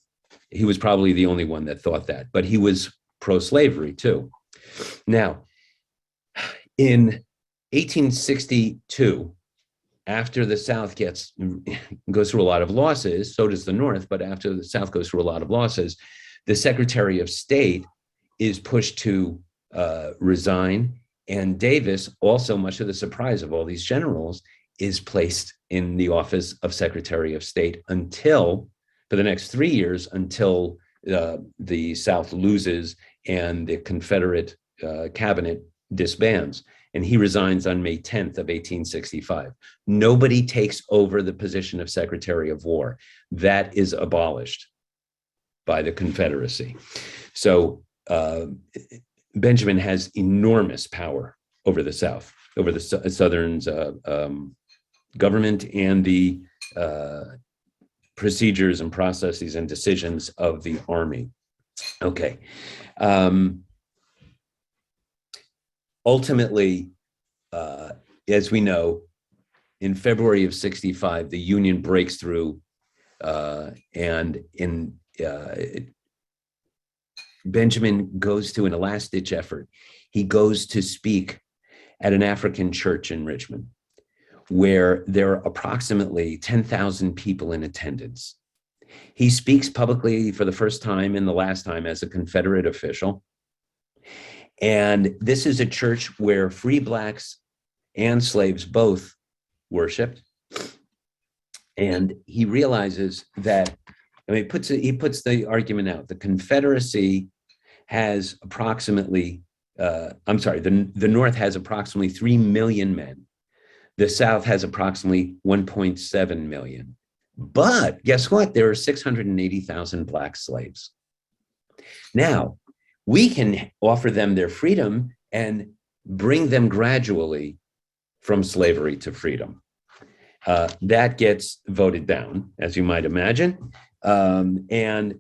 He was probably the only one that thought that, but he was pro-slavery too. Now, in 1862, after the South goes through a lot of losses, so does the North, but after the South goes through a lot of losses, the Secretary of State is pushed to resign, and Davis, also much to the surprise of all these generals, is placed in the office of Secretary of State until, for the next 3 years, until the South loses and the Confederate cabinet disbands. And he resigns on May 10th of 1865. Nobody takes over the position of Secretary of War. That is abolished by the Confederacy. So Benjamin has enormous power over the South, over the Southern's government and the procedures and processes and decisions of the army. Okay. Ultimately, as we know, in February of 65, the Union breaks through, and Benjamin goes to, in a last-ditch effort, he goes to speak at an African church in Richmond, where there are approximately 10,000 people in attendance. He speaks publicly for the first time and the last time as a Confederate official. And this is a church where free blacks and slaves both worshiped. And he realizes that, I mean, he puts the argument out. The Confederacy has approximately, the North has approximately 3 million men. The South has approximately 1.7 million. But guess what? There are 680,000 black slaves. Now, we can offer them their freedom and bring them gradually from slavery to freedom. That gets voted down, as you might imagine. And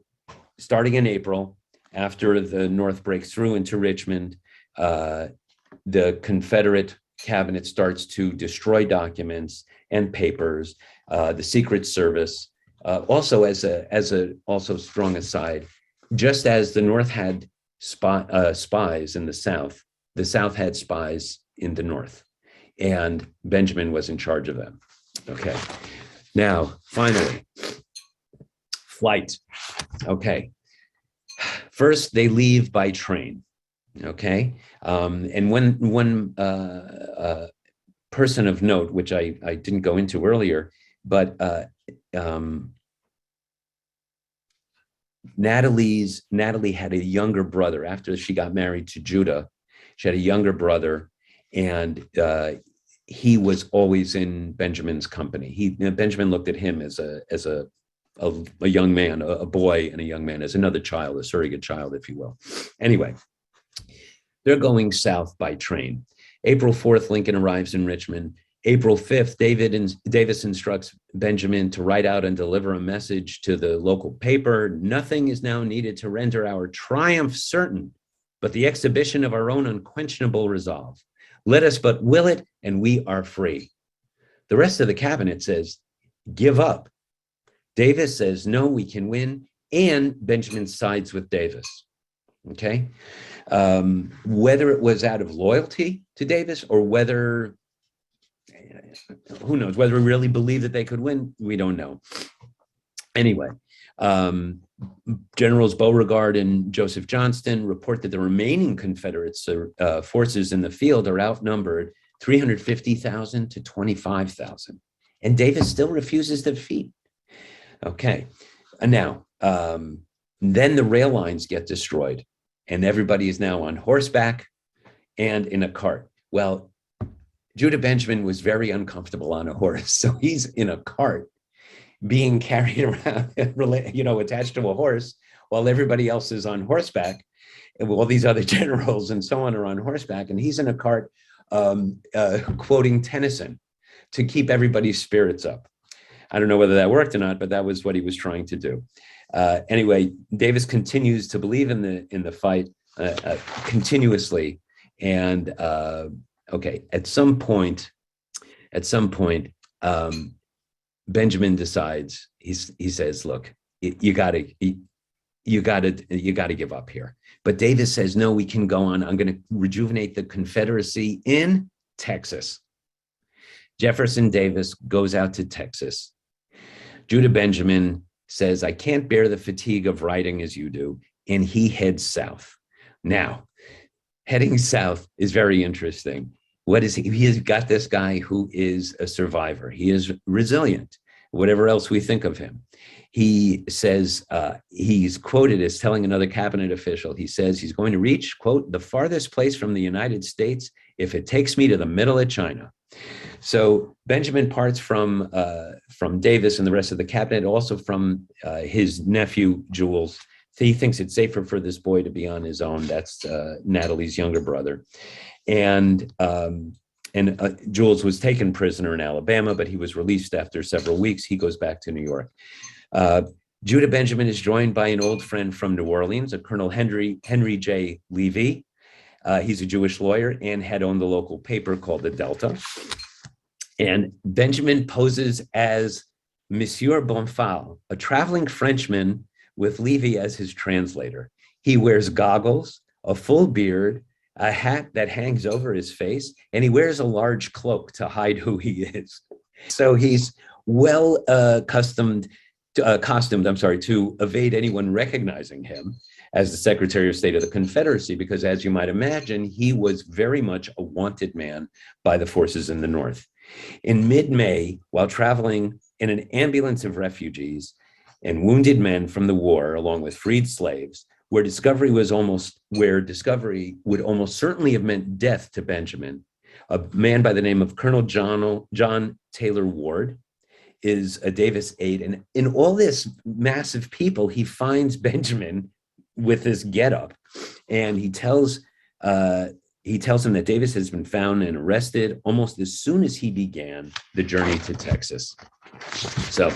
starting in April, after the North breaks through into Richmond, the Confederate cabinet starts to destroy documents and papers. The Secret Service, also as a also strong aside, just as the North had spies in the South had spies in the North, and Benjamin was in charge of them. Okay, now finally, flight. Okay, first they leave by train. Okay, and one person of note, which I didn't go into earlier, but Natalie had a younger brother after she got married to Judah. She had a younger brother, and he was always in Benjamin's company. Benjamin looked at him as a young man, a boy and a young man, as another child, a surrogate child, if you will. Anyway, they're going south by train. April 4th, Lincoln arrives in Richmond. April 5th, Davis instructs Benjamin to write out and deliver a message to the local paper. Nothing is now needed to render our triumph certain, but the exhibition of our own unquenchable resolve. Let us but will it, and we are free. The rest of the cabinet says, give up. Davis says, no, we can win, and Benjamin sides with Davis. Okay? Whether it was out of loyalty to Davis or whether, who knows, whether he really believed that they could win, we don't know. Anyway, Generals Beauregard and Joseph Johnston report that the remaining Confederate forces in the field are outnumbered 350,000 to 25,000, and Davis still refuses defeat. Okay, and now, then the rail lines get destroyed, and everybody is now on horseback and in a cart. Well, Judah Benjamin was very uncomfortable on a horse, so he's in a cart being carried around, attached to a horse, while everybody else is on horseback, and all these other generals and so on are on horseback, and he's in a cart quoting Tennyson to keep everybody's spirits up. I don't know whether that worked or not, but that was what he was trying to do. Anyway, Davis continues to believe in the fight continuously, and okay, at some point, Benjamin decides. He says, "Look, you got to give up here." But Davis says, "No, we can go on. I'm going to rejuvenate the Confederacy in Texas." Jefferson Davis goes out to Texas. Judah Benjamin says, "I can't bear the fatigue of writing as you do," and he heads south. Now, heading south is very interesting. What is he? He has got this guy who is a survivor. He is resilient, whatever else we think of him. He says, he's quoted as telling another cabinet official, he says he's going to reach, quote, "the farthest place from the United States if it takes me to the middle of China." So Benjamin parts from Davis and the rest of the cabinet, also from his nephew, Jules. He thinks it's safer for this boy to be on his own. That's Natalie's younger brother. And Jules was taken prisoner in Alabama, but he was released after several weeks. He goes back to New York. Judah Benjamin is joined by an old friend from New Orleans, a Colonel Henry J. Levy. He's a Jewish lawyer and had owned the local paper called the Delta. And Benjamin poses as Monsieur Bonfal, a traveling Frenchman with Levy as his translator. He wears goggles, a full beard, a hat that hangs over his face, and he wears a large cloak to hide who he is. So he's well costumed to evade anyone recognizing him as the Secretary of State of the Confederacy, because as you might imagine, he was very much a wanted man by the forces in the North. In mid-May, while traveling in an ambulance of refugees and wounded men from the war, along with freed slaves, where discovery would almost certainly have meant death to Benjamin, a man by the name of Colonel John Taylor Ward is a Davis aide. And in all this massive people, he finds Benjamin with this getup, and he tells him that Davis has been found and arrested almost as soon as he began the journey to Texas. So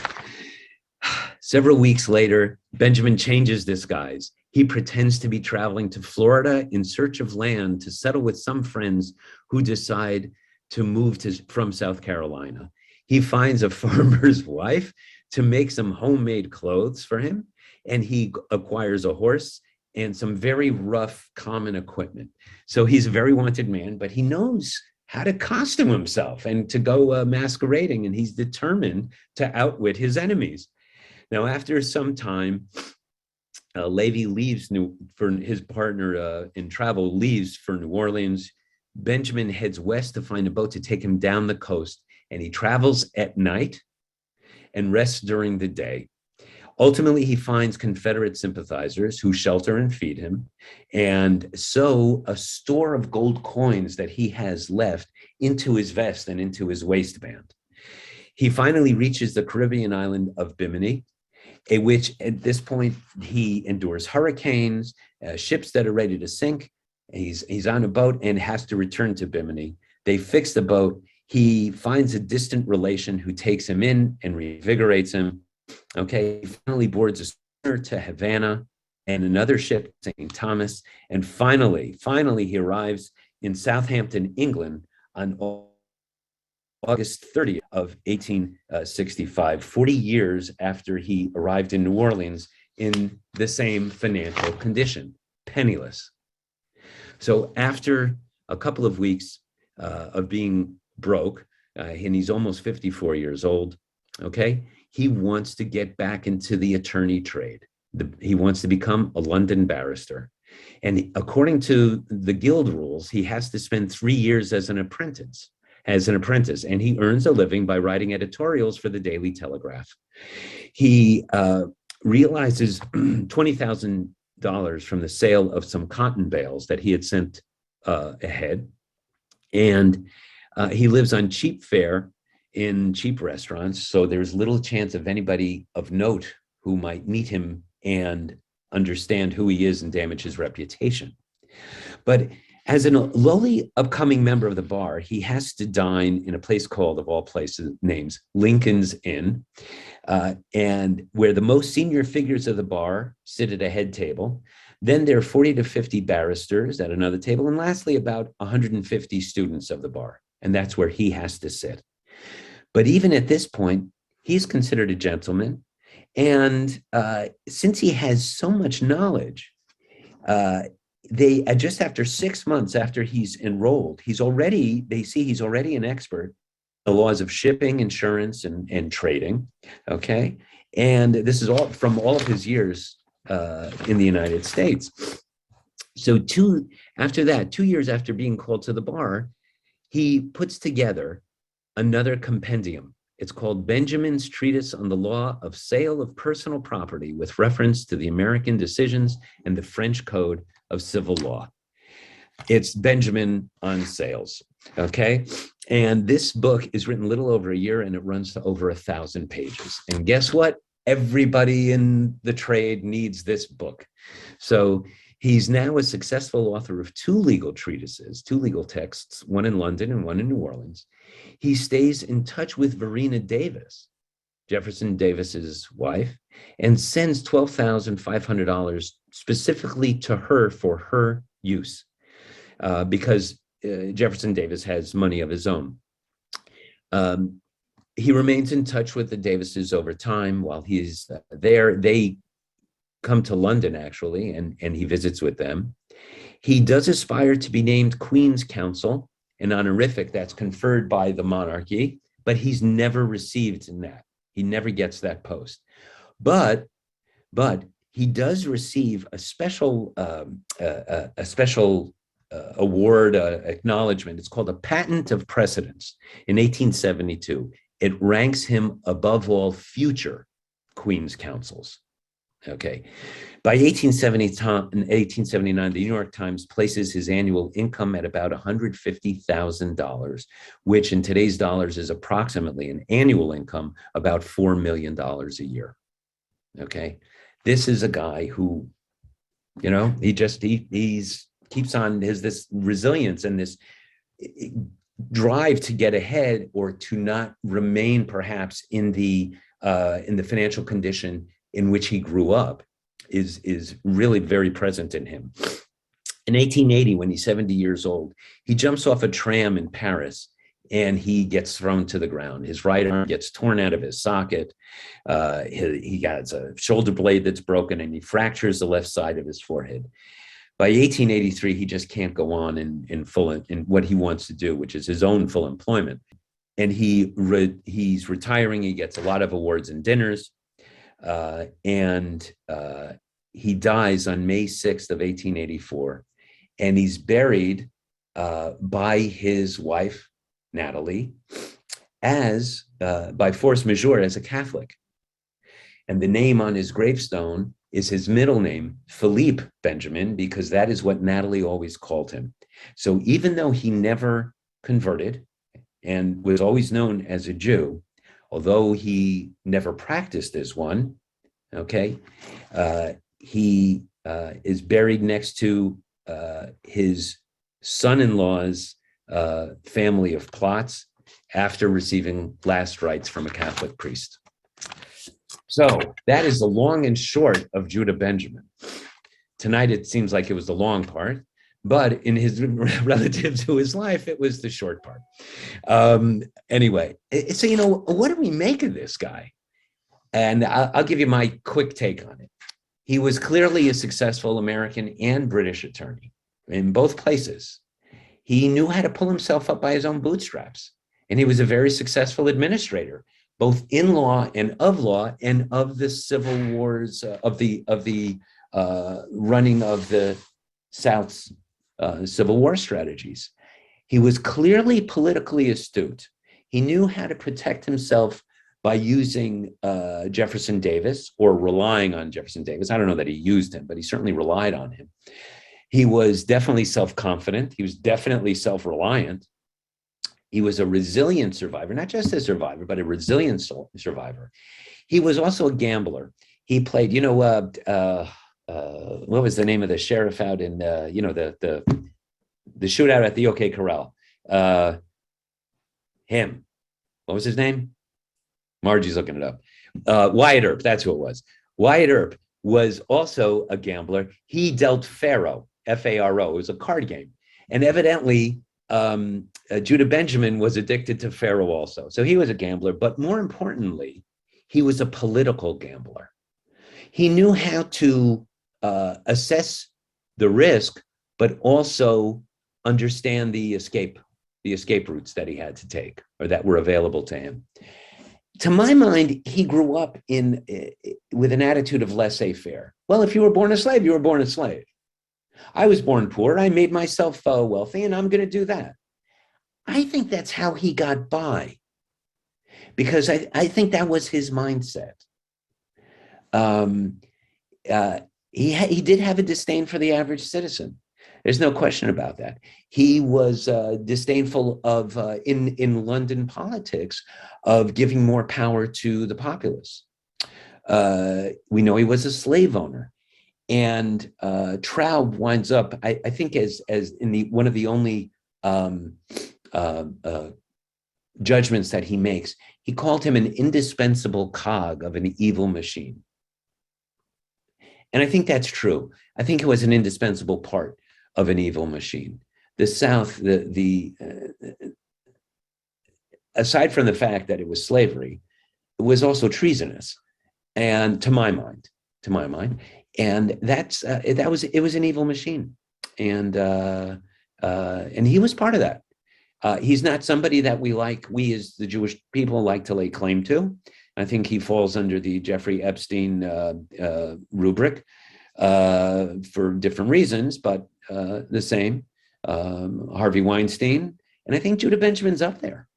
several weeks later, Benjamin changes disguise. He pretends to be traveling to Florida in search of land to settle with some friends who decide to move from South Carolina. He finds a farmer's wife to make some homemade clothes for him, and he acquires a horse and some very rough common equipment. So he's a very wanted man, but he knows how to costume himself and to go masquerading, and he's determined to outwit his enemies. Now, after some time, Levy leaves for his partner in travel, leaves for New Orleans. Benjamin heads west to find a boat to take him down the coast, and he travels at night and rests during the day. Ultimately, he finds Confederate sympathizers who shelter and feed him, and sew a store of gold coins that he has left into his vest and into his waistband. He finally reaches the Caribbean island of Bimini, which at this point he endures hurricanes, ships that are ready to sink. He's on a boat and has to return to Bimini. They fix the boat. He finds a distant relation who takes him in and revigorates him. Okay, he finally boards a schooner to Havana and another ship, St. Thomas. And finally, he arrives in Southampton, England on August 30th of 1865, 40 years after he arrived in New Orleans in the same financial condition, penniless. So after a couple of weeks of being broke, and he's almost 54 years old, okay, he wants to get back into the attorney trade. He wants to become a London barrister. And according to the guild rules, he has to spend 3 years as an apprentice, and he earns a living by writing editorials for the Daily Telegraph. He realizes $20,000 from the sale of some cotton bales that he had sent ahead, and he lives on cheap fare in cheap restaurants, so there's little chance of anybody of note who might meet him and understand who he is and damage his reputation. But As a lowly upcoming member of the bar, he has to dine in a place called, of all places, names, Lincoln's Inn, and where the most senior figures of the bar sit at a head table. Then there are 40 to 50 barristers at another table, and lastly, about 150 students of the bar, and that's where he has to sit. But even at this point, he's considered a gentleman, and since he has so much knowledge, they just after 6 months after he's enrolled, they see he's already an expert in the laws of shipping, insurance, and trading. Okay, and this is all from all of his years in the United States. So 2 years after being called to the bar, he puts together another compendium. It's called Benjamin's Treatise on the Law of Sale of Personal Property with reference to the American decisions and the French Code of Civil Law. It's Benjamin on sales, okay? And this book is written a little over a year, and it runs to over 1,000 pages. And guess what? Everybody in the trade needs this book. So he's now a successful author of 2 legal treatises, 2 legal texts, one in London and one in New Orleans. He stays in touch with Verena Davis, Jefferson Davis's wife, and sends $12,500 specifically to her for her use, because Jefferson Davis has money of his own. He remains in touch with the Davises over time while he's there. They come to London, actually, and he visits with them. He does aspire to be named Queen's Counsel, an honorific that's conferred by the monarchy, but he's never received in that. He never gets that post. But he does receive a special award, acknowledgement. It's called a Patent of Precedence in 1872. It ranks him above all future Queen's Counsels. Okay. By 1879, the New York Times places his annual income at about $150,000, which in today's dollars is approximately an annual income about $4 million a year. Okay. This is a guy who, he keeps on, has this resilience and this drive to get ahead, or to not remain perhaps in the financial condition in which he grew up, is really very present in him. In 1880, when he's 70 years old, he jumps off a tram in Paris and he gets thrown to the ground. His right arm gets torn out of his socket. He has a shoulder blade that's broken, and he fractures the left side of his forehead. By 1883, he just can't go on in what he wants to do, which is his own full employment. And he's retiring. He gets a lot of awards and dinners. And he dies on May 6th of 1884. And he's buried by his wife, Natalie, by force majeure as a Catholic. And the name on his gravestone is his middle name, Philippe Benjamin, because that is what Natalie always called him. So even though he never converted and was always known as a Jew, although he never practiced as one, okay, he is buried next to his son-in-law's family of plots after receiving last rites from a Catholic priest. So that is the long and short of Judah Benjamin. Tonight, it seems like it was the long part, but in his relative to his life, it was the short part. Anyway, so, what do we make of this guy? And I'll give you my quick take on it. He was clearly a successful American and British attorney in both places. He knew how to pull himself up by his own bootstraps, and he was a very successful administrator, both in law and of the civil wars, of the running of the South's Civil War strategies. He was clearly politically astute. He knew how to protect himself by using Jefferson Davis, or relying on Jefferson Davis. I don't know that he used him, but he certainly relied on him. He was definitely self-confident. He was definitely self-reliant. He was a resilient survivor, not just a survivor, but a resilient survivor. He was also a gambler. He played, what was the name of the sheriff out in, the shootout at the OK Corral. Him. What was his name? Margie's looking it up. Wyatt Earp, that's who it was. Wyatt Earp was also a gambler. He dealt faro, F-A-R-O. It was a card game. And evidently, Judah Benjamin was addicted to faro also. So he was a gambler, but more importantly, he was a political gambler. He knew how to assess the risk, but also understand the escape routes that he had to take or that were available to him. To my mind, he grew up with an attitude of laissez-faire. Well, if you were born a slave, you were born a slave. I was born poor. I made myself wealthy, and I'm going to do that. I think that's how he got by, because I think that was his mindset. He did have a disdain for the average citizen. There's no question about that. He was disdainful of, in London politics, of giving more power to the populace. We know he was a slave owner. And Traub winds up, I think, as in one of the only judgments that he makes, he called him an indispensable cog of an evil machine. And I think that's true. I think it was an indispensable part of an evil machine. The South, aside from the fact that it was slavery, it was also treasonous, and to my mind, and it was an evil machine, and he was part of that. He's not somebody that we as the Jewish people like to lay claim to. I think he falls under the Jeffrey Epstein rubric for different reasons, but the same. Harvey Weinstein, and I think Judah Benjamin's up there.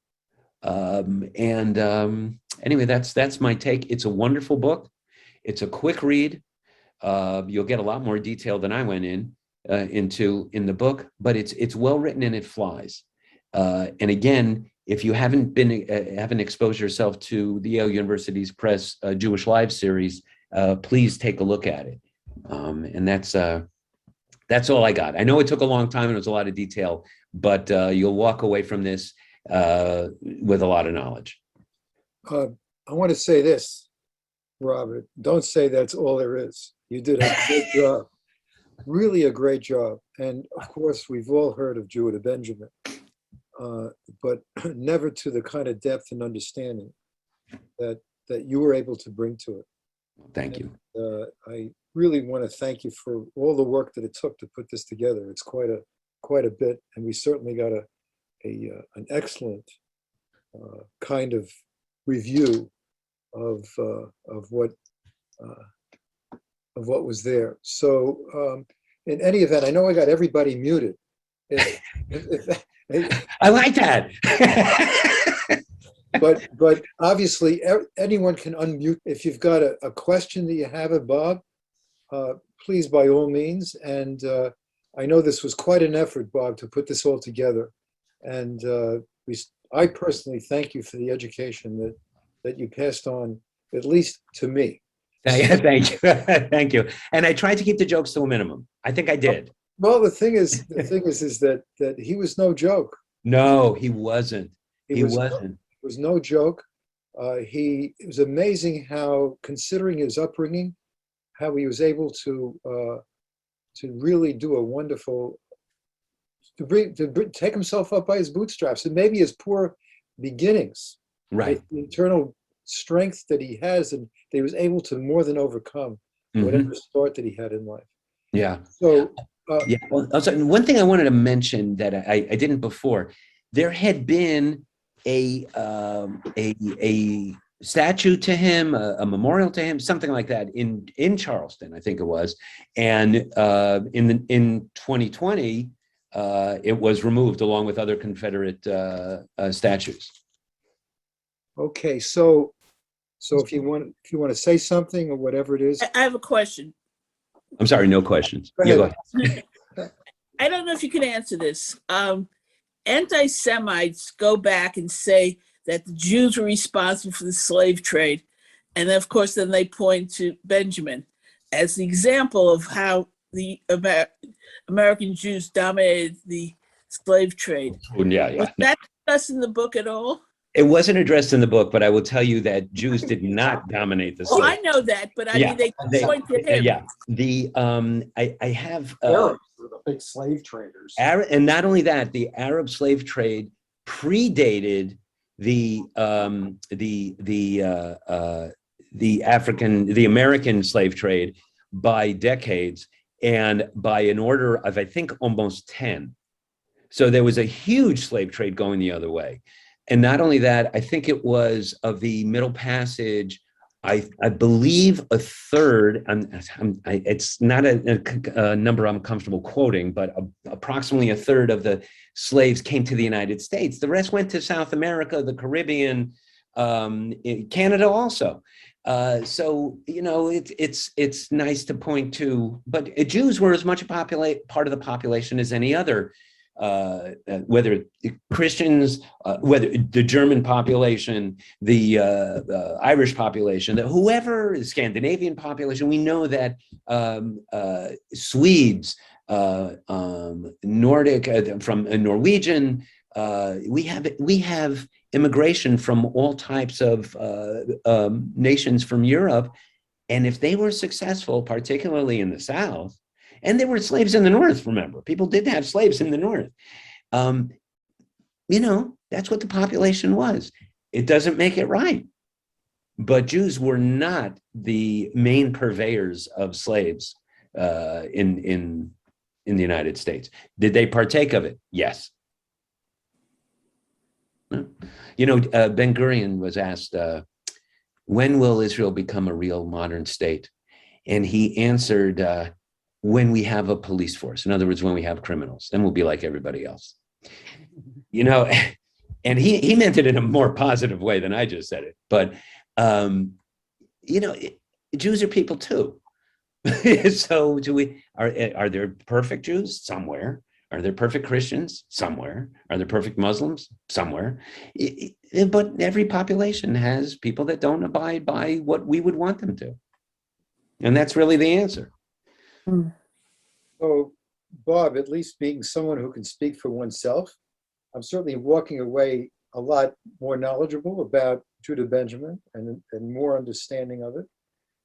Anyway, that's my take. It's a wonderful book. It's a quick read. You'll get a lot more detail than I went into in the book, but it's well written and it flies. And again, if you haven't exposed yourself to the Yale University's Press Jewish Live series, please take a look at it. And that's all I got. I know it took a long time and it was a lot of detail, but you'll walk away from this with a lot of knowledge. I want to say this, Robert. Don't say that's all there is. You did a great job, really a great job. And of course, we've all heard of Judah Benjamin, but never to the kind of depth and understanding that you were able to bring to it. Thank you. I really want to thank you for all the work that it took to put this together. It's quite a bit, and we certainly got an excellent kind of review of what was there. So in any event, I know I got everybody muted. I like that. But obviously anyone can unmute. If you've got a question that you have of Bob, please, by all means. And I know this was quite an effort, Bob, to put this all together. And I personally thank you for the education that you passed on, at least to me. Thank you. Thank you. And I tried to keep the jokes to a minimum. I think I did. Well, the thing is that he was no joke. No, he wasn't. He wasn't. It was no joke. It was amazing how, considering his upbringing, how he was able to really do a wonderful, to take himself up by his bootstraps, and maybe his poor beginnings, right? The internal strength that he has, and that he was able to more than overcome whatever start that he had in life. Yeah. So yeah. Well, also, one thing I wanted to mention that I didn't before, there had been a statue to him, a memorial to him, something like that in Charleston, I think it was, and in 2020 it was removed along with other Confederate statues. Okay, so if you want to say something or whatever it is. I have a question. I'm sorry, no questions. Go Yeah, go ahead. ahead. I don't know if you can answer this. Anti-Semites go back and say that the Jews were responsible for the slave trade. And of course, then they point to Benjamin as the example of how the American Jews dominated the slave trade. Yeah, Was that discussed in the book at all? It wasn't addressed in the book, but I will tell you that Jews did not dominate the Oh, slave. I know that, but I Yeah, mean, they point to him. yeah. I have Arabs were the big slave traders. and not only that, the Arab slave trade predated the American slave trade by decades, and by an order of, I think, almost 10. So there was a huge slave trade going the other way. And not only that, I think it was of the Middle Passage, I believe a third, it's not a number I'm comfortable quoting, but approximately a third of the slaves came to the United States. The rest went to South America, the Caribbean, Canada also. So, you know, it's nice to point to, but Jews were as much a part of the population as any other, whether Christians, whether the German population, the Irish population, whoever, the Scandinavian population. We know that Swedes, Nordic, from Norwegian, we have immigration from all types of nations from Europe. And if they were successful, particularly in the South, and there were slaves in the North, remember, people did have slaves in the North. You know, that's what the population was. It doesn't make it right. But Jews were not the main purveyors of slaves in the United States. Did they partake of it? Yes. You know, Ben-Gurion was asked, when will Israel become a real modern state? And he answered, when we have a police force. In other words, when we have criminals, then we'll be like everybody else. You know, and he meant it in a more positive way than I just said it. But, you know, Jews are people too. So are there perfect Jews? Somewhere. Are there perfect Christians? Somewhere. Are there perfect Muslims? Somewhere. But every population has people that don't abide by what we would want them to. And that's really the answer. So, Bob, at least being someone who can speak for oneself, I'm certainly walking away a lot more knowledgeable about Judah Benjamin and more understanding of it.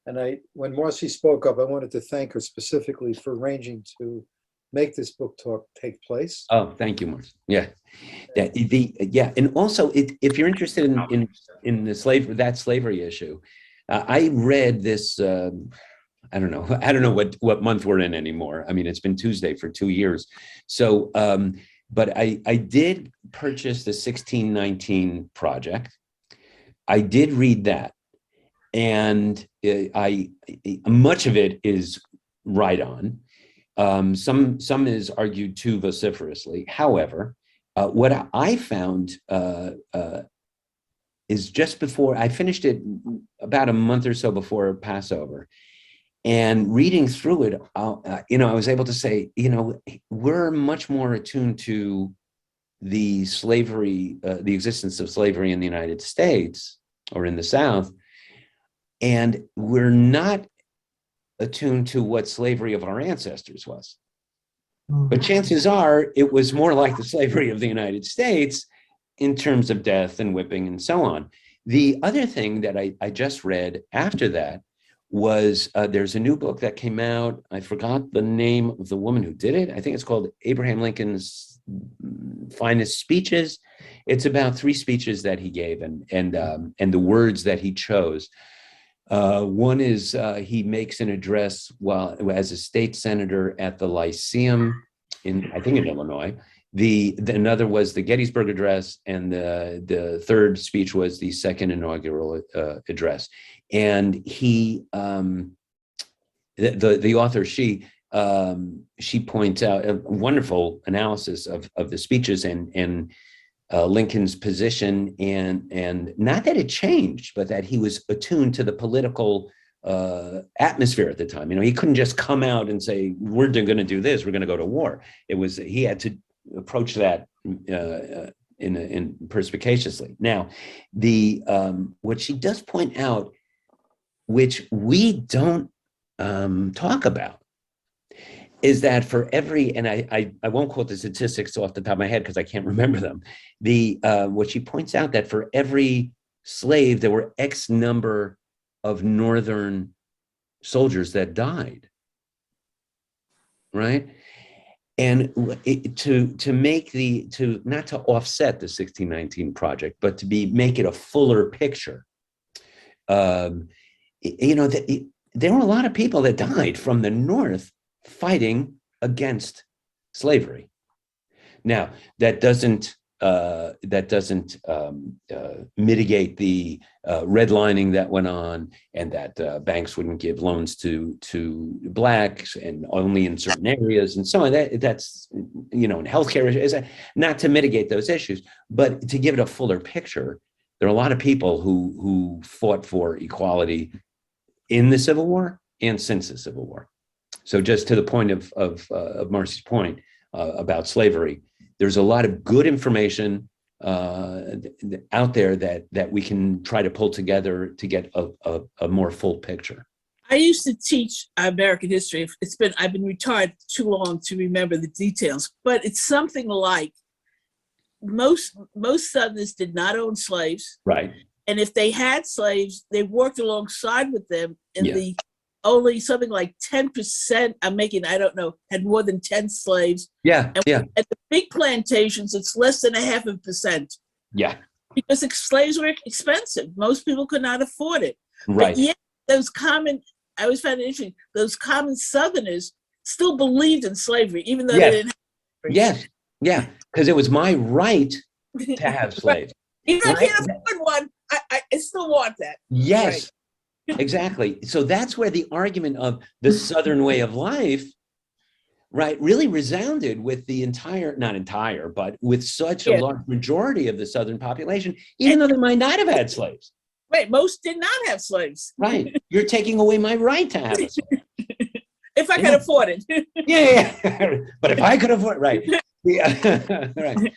And when Marcy spoke up, I wanted to thank her specifically for arranging to make this book talk take place. Oh, thank you, Marcy. Yeah, and also, if you're interested in the slavery issue, I read this. I don't know what month we're in anymore. I mean, it's been Tuesday for 2 years. So, but I did purchase the 1619 Project. I did read that, and much of it is right on. Some is argued too vociferously. However, what I found is just before I finished it, about a month or so before Passover, and reading through it, you know, I was able to say, you know, we're much more attuned to the slavery, the existence of slavery in the United States or in the South, and we're not attuned to what slavery of our ancestors was. But chances are it was more like the slavery of the United States in terms of death and whipping and so on. The other thing that I just read after that was there's a new book that came out. I forgot the name of the woman who did it. I think it's called Abraham Lincoln's Finest Speeches. It's about 3 speeches that he gave and the words that he chose. One is he makes an address while as a state senator at the Lyceum I think in Illinois. Another was the Gettysburg Address, and the third speech was the second inaugural address. And he, the author, she points out a wonderful analysis of the speeches and Lincoln's position, and not that it changed, but that he was attuned to the political atmosphere at the time. You know, he couldn't just come out and say, we're going to do this, we're going to go to war. He had to approach that in perspicaciously. Now, what she does point out, which we don't talk about, is that for every, and I won't quote the statistics off the top of my head because I can't remember them. What she points out that for every slave, there were X number of Northern soldiers that died, right? And to make not to offset the 1619 project, but to make it a fuller picture. You know, there were a lot of people that died from the North fighting against slavery. Now, that doesn't mitigate the redlining that went on, and that banks wouldn't give loans to blacks and only in certain areas and so on. That's, you know, in healthcare, is not to mitigate those issues, but to give it a fuller picture. There are a lot of people who fought for equality in the Civil War and since the Civil War. So just to the point of Marcy's point about slavery, there's a lot of good information out there that we can try to pull together to get a more full picture. I used to teach American history. I've been retired too long to remember the details, but it's something like most Southerners did not own slaves. Right. And if they had slaves, they worked alongside with them. And only something like 10%, I don't know, had more than 10 slaves. Yeah, and at the big plantations, it's less than 0.5%. Yeah. Because slaves were expensive. Most people could not afford it. Right. But yet, I always found it interesting, those common Southerners still believed in slavery, even though they didn't have slavery. Yes. Yeah. Because it was my right to have slaves. Even though I can't afford one, I still want that. Yes. Right. Exactly. So that's where the argument of the Southern way of life, right, really resounded with the not entire, but with such a large majority of the Southern population, even though they might not have had slaves. Right. Most did not have slaves. Right. You're taking away my right to have a slave. If I could afford it. Yeah. But if I could afford, right. Yeah. Right.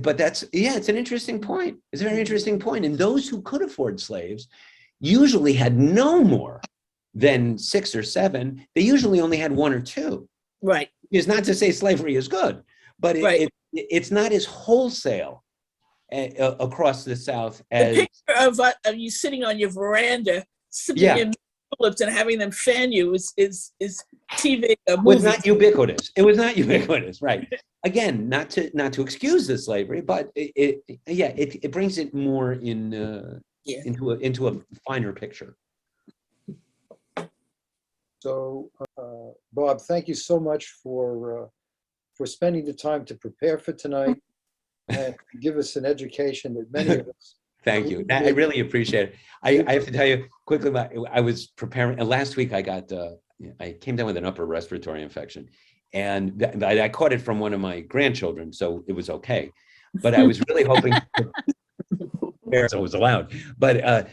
But it's an interesting point. It's a very interesting point. And those who could afford slaves usually had no more than 6 or 7. They usually only had 1 or 2. Right. It's not to say slavery is good, but it's not as wholesale across the South as the picture of you sitting on your veranda, sipping your tulips and having them fan you is TV. Was not ubiquitous. It was not ubiquitous, right? Again, not to excuse the slavery, but it brings it more into a finer picture. So, Bob, thank you so much for spending the time to prepare for tonight and give us an education that many of us. Thank you. I really appreciate it. I have to tell you quickly, I was preparing, and last week I came down with an upper respiratory infection, and I caught it from one of my grandchildren, so it was okay. But I was really hoping so it was allowed. But I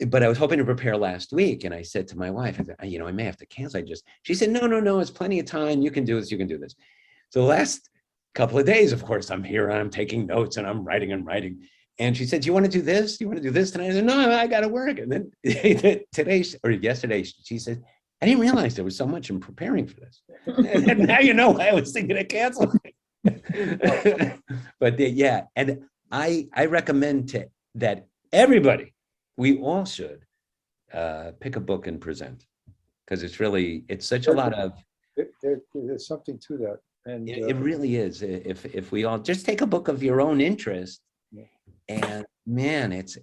was hoping to prepare last week, and I said to my wife, I may have to cancel. She said, no, it's plenty of time. You can do this. So the last couple of days, of course, I'm here and I'm taking notes and I'm writing. And she said, do you want to do this? Do you want to do this tonight? I said, no, I got to work. And then yesterday, she said, I didn't realize there was so much in preparing for this. And now you know why I was thinking of canceling. But and I recommend that everybody, we all should pick a book and present, because it's such a lot of. There's something to that. And it really is. If we all just take a book of your own interest, and man, it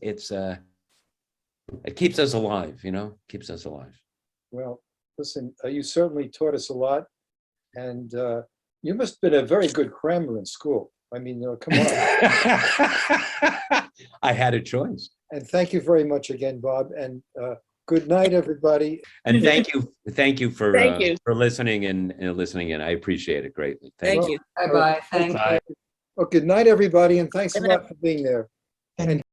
keeps us alive, keeps us alive. Well, listen, you certainly taught us a lot, and you must have been a very good crammer in school. I mean, come on. I had a choice. And thank you very much again, Bob. And good night, everybody. And thank you for listening and listening in. I appreciate it greatly. Thank you. You. Bye-bye. Thank you. Well, good night, everybody, and thanks a lot for being there. And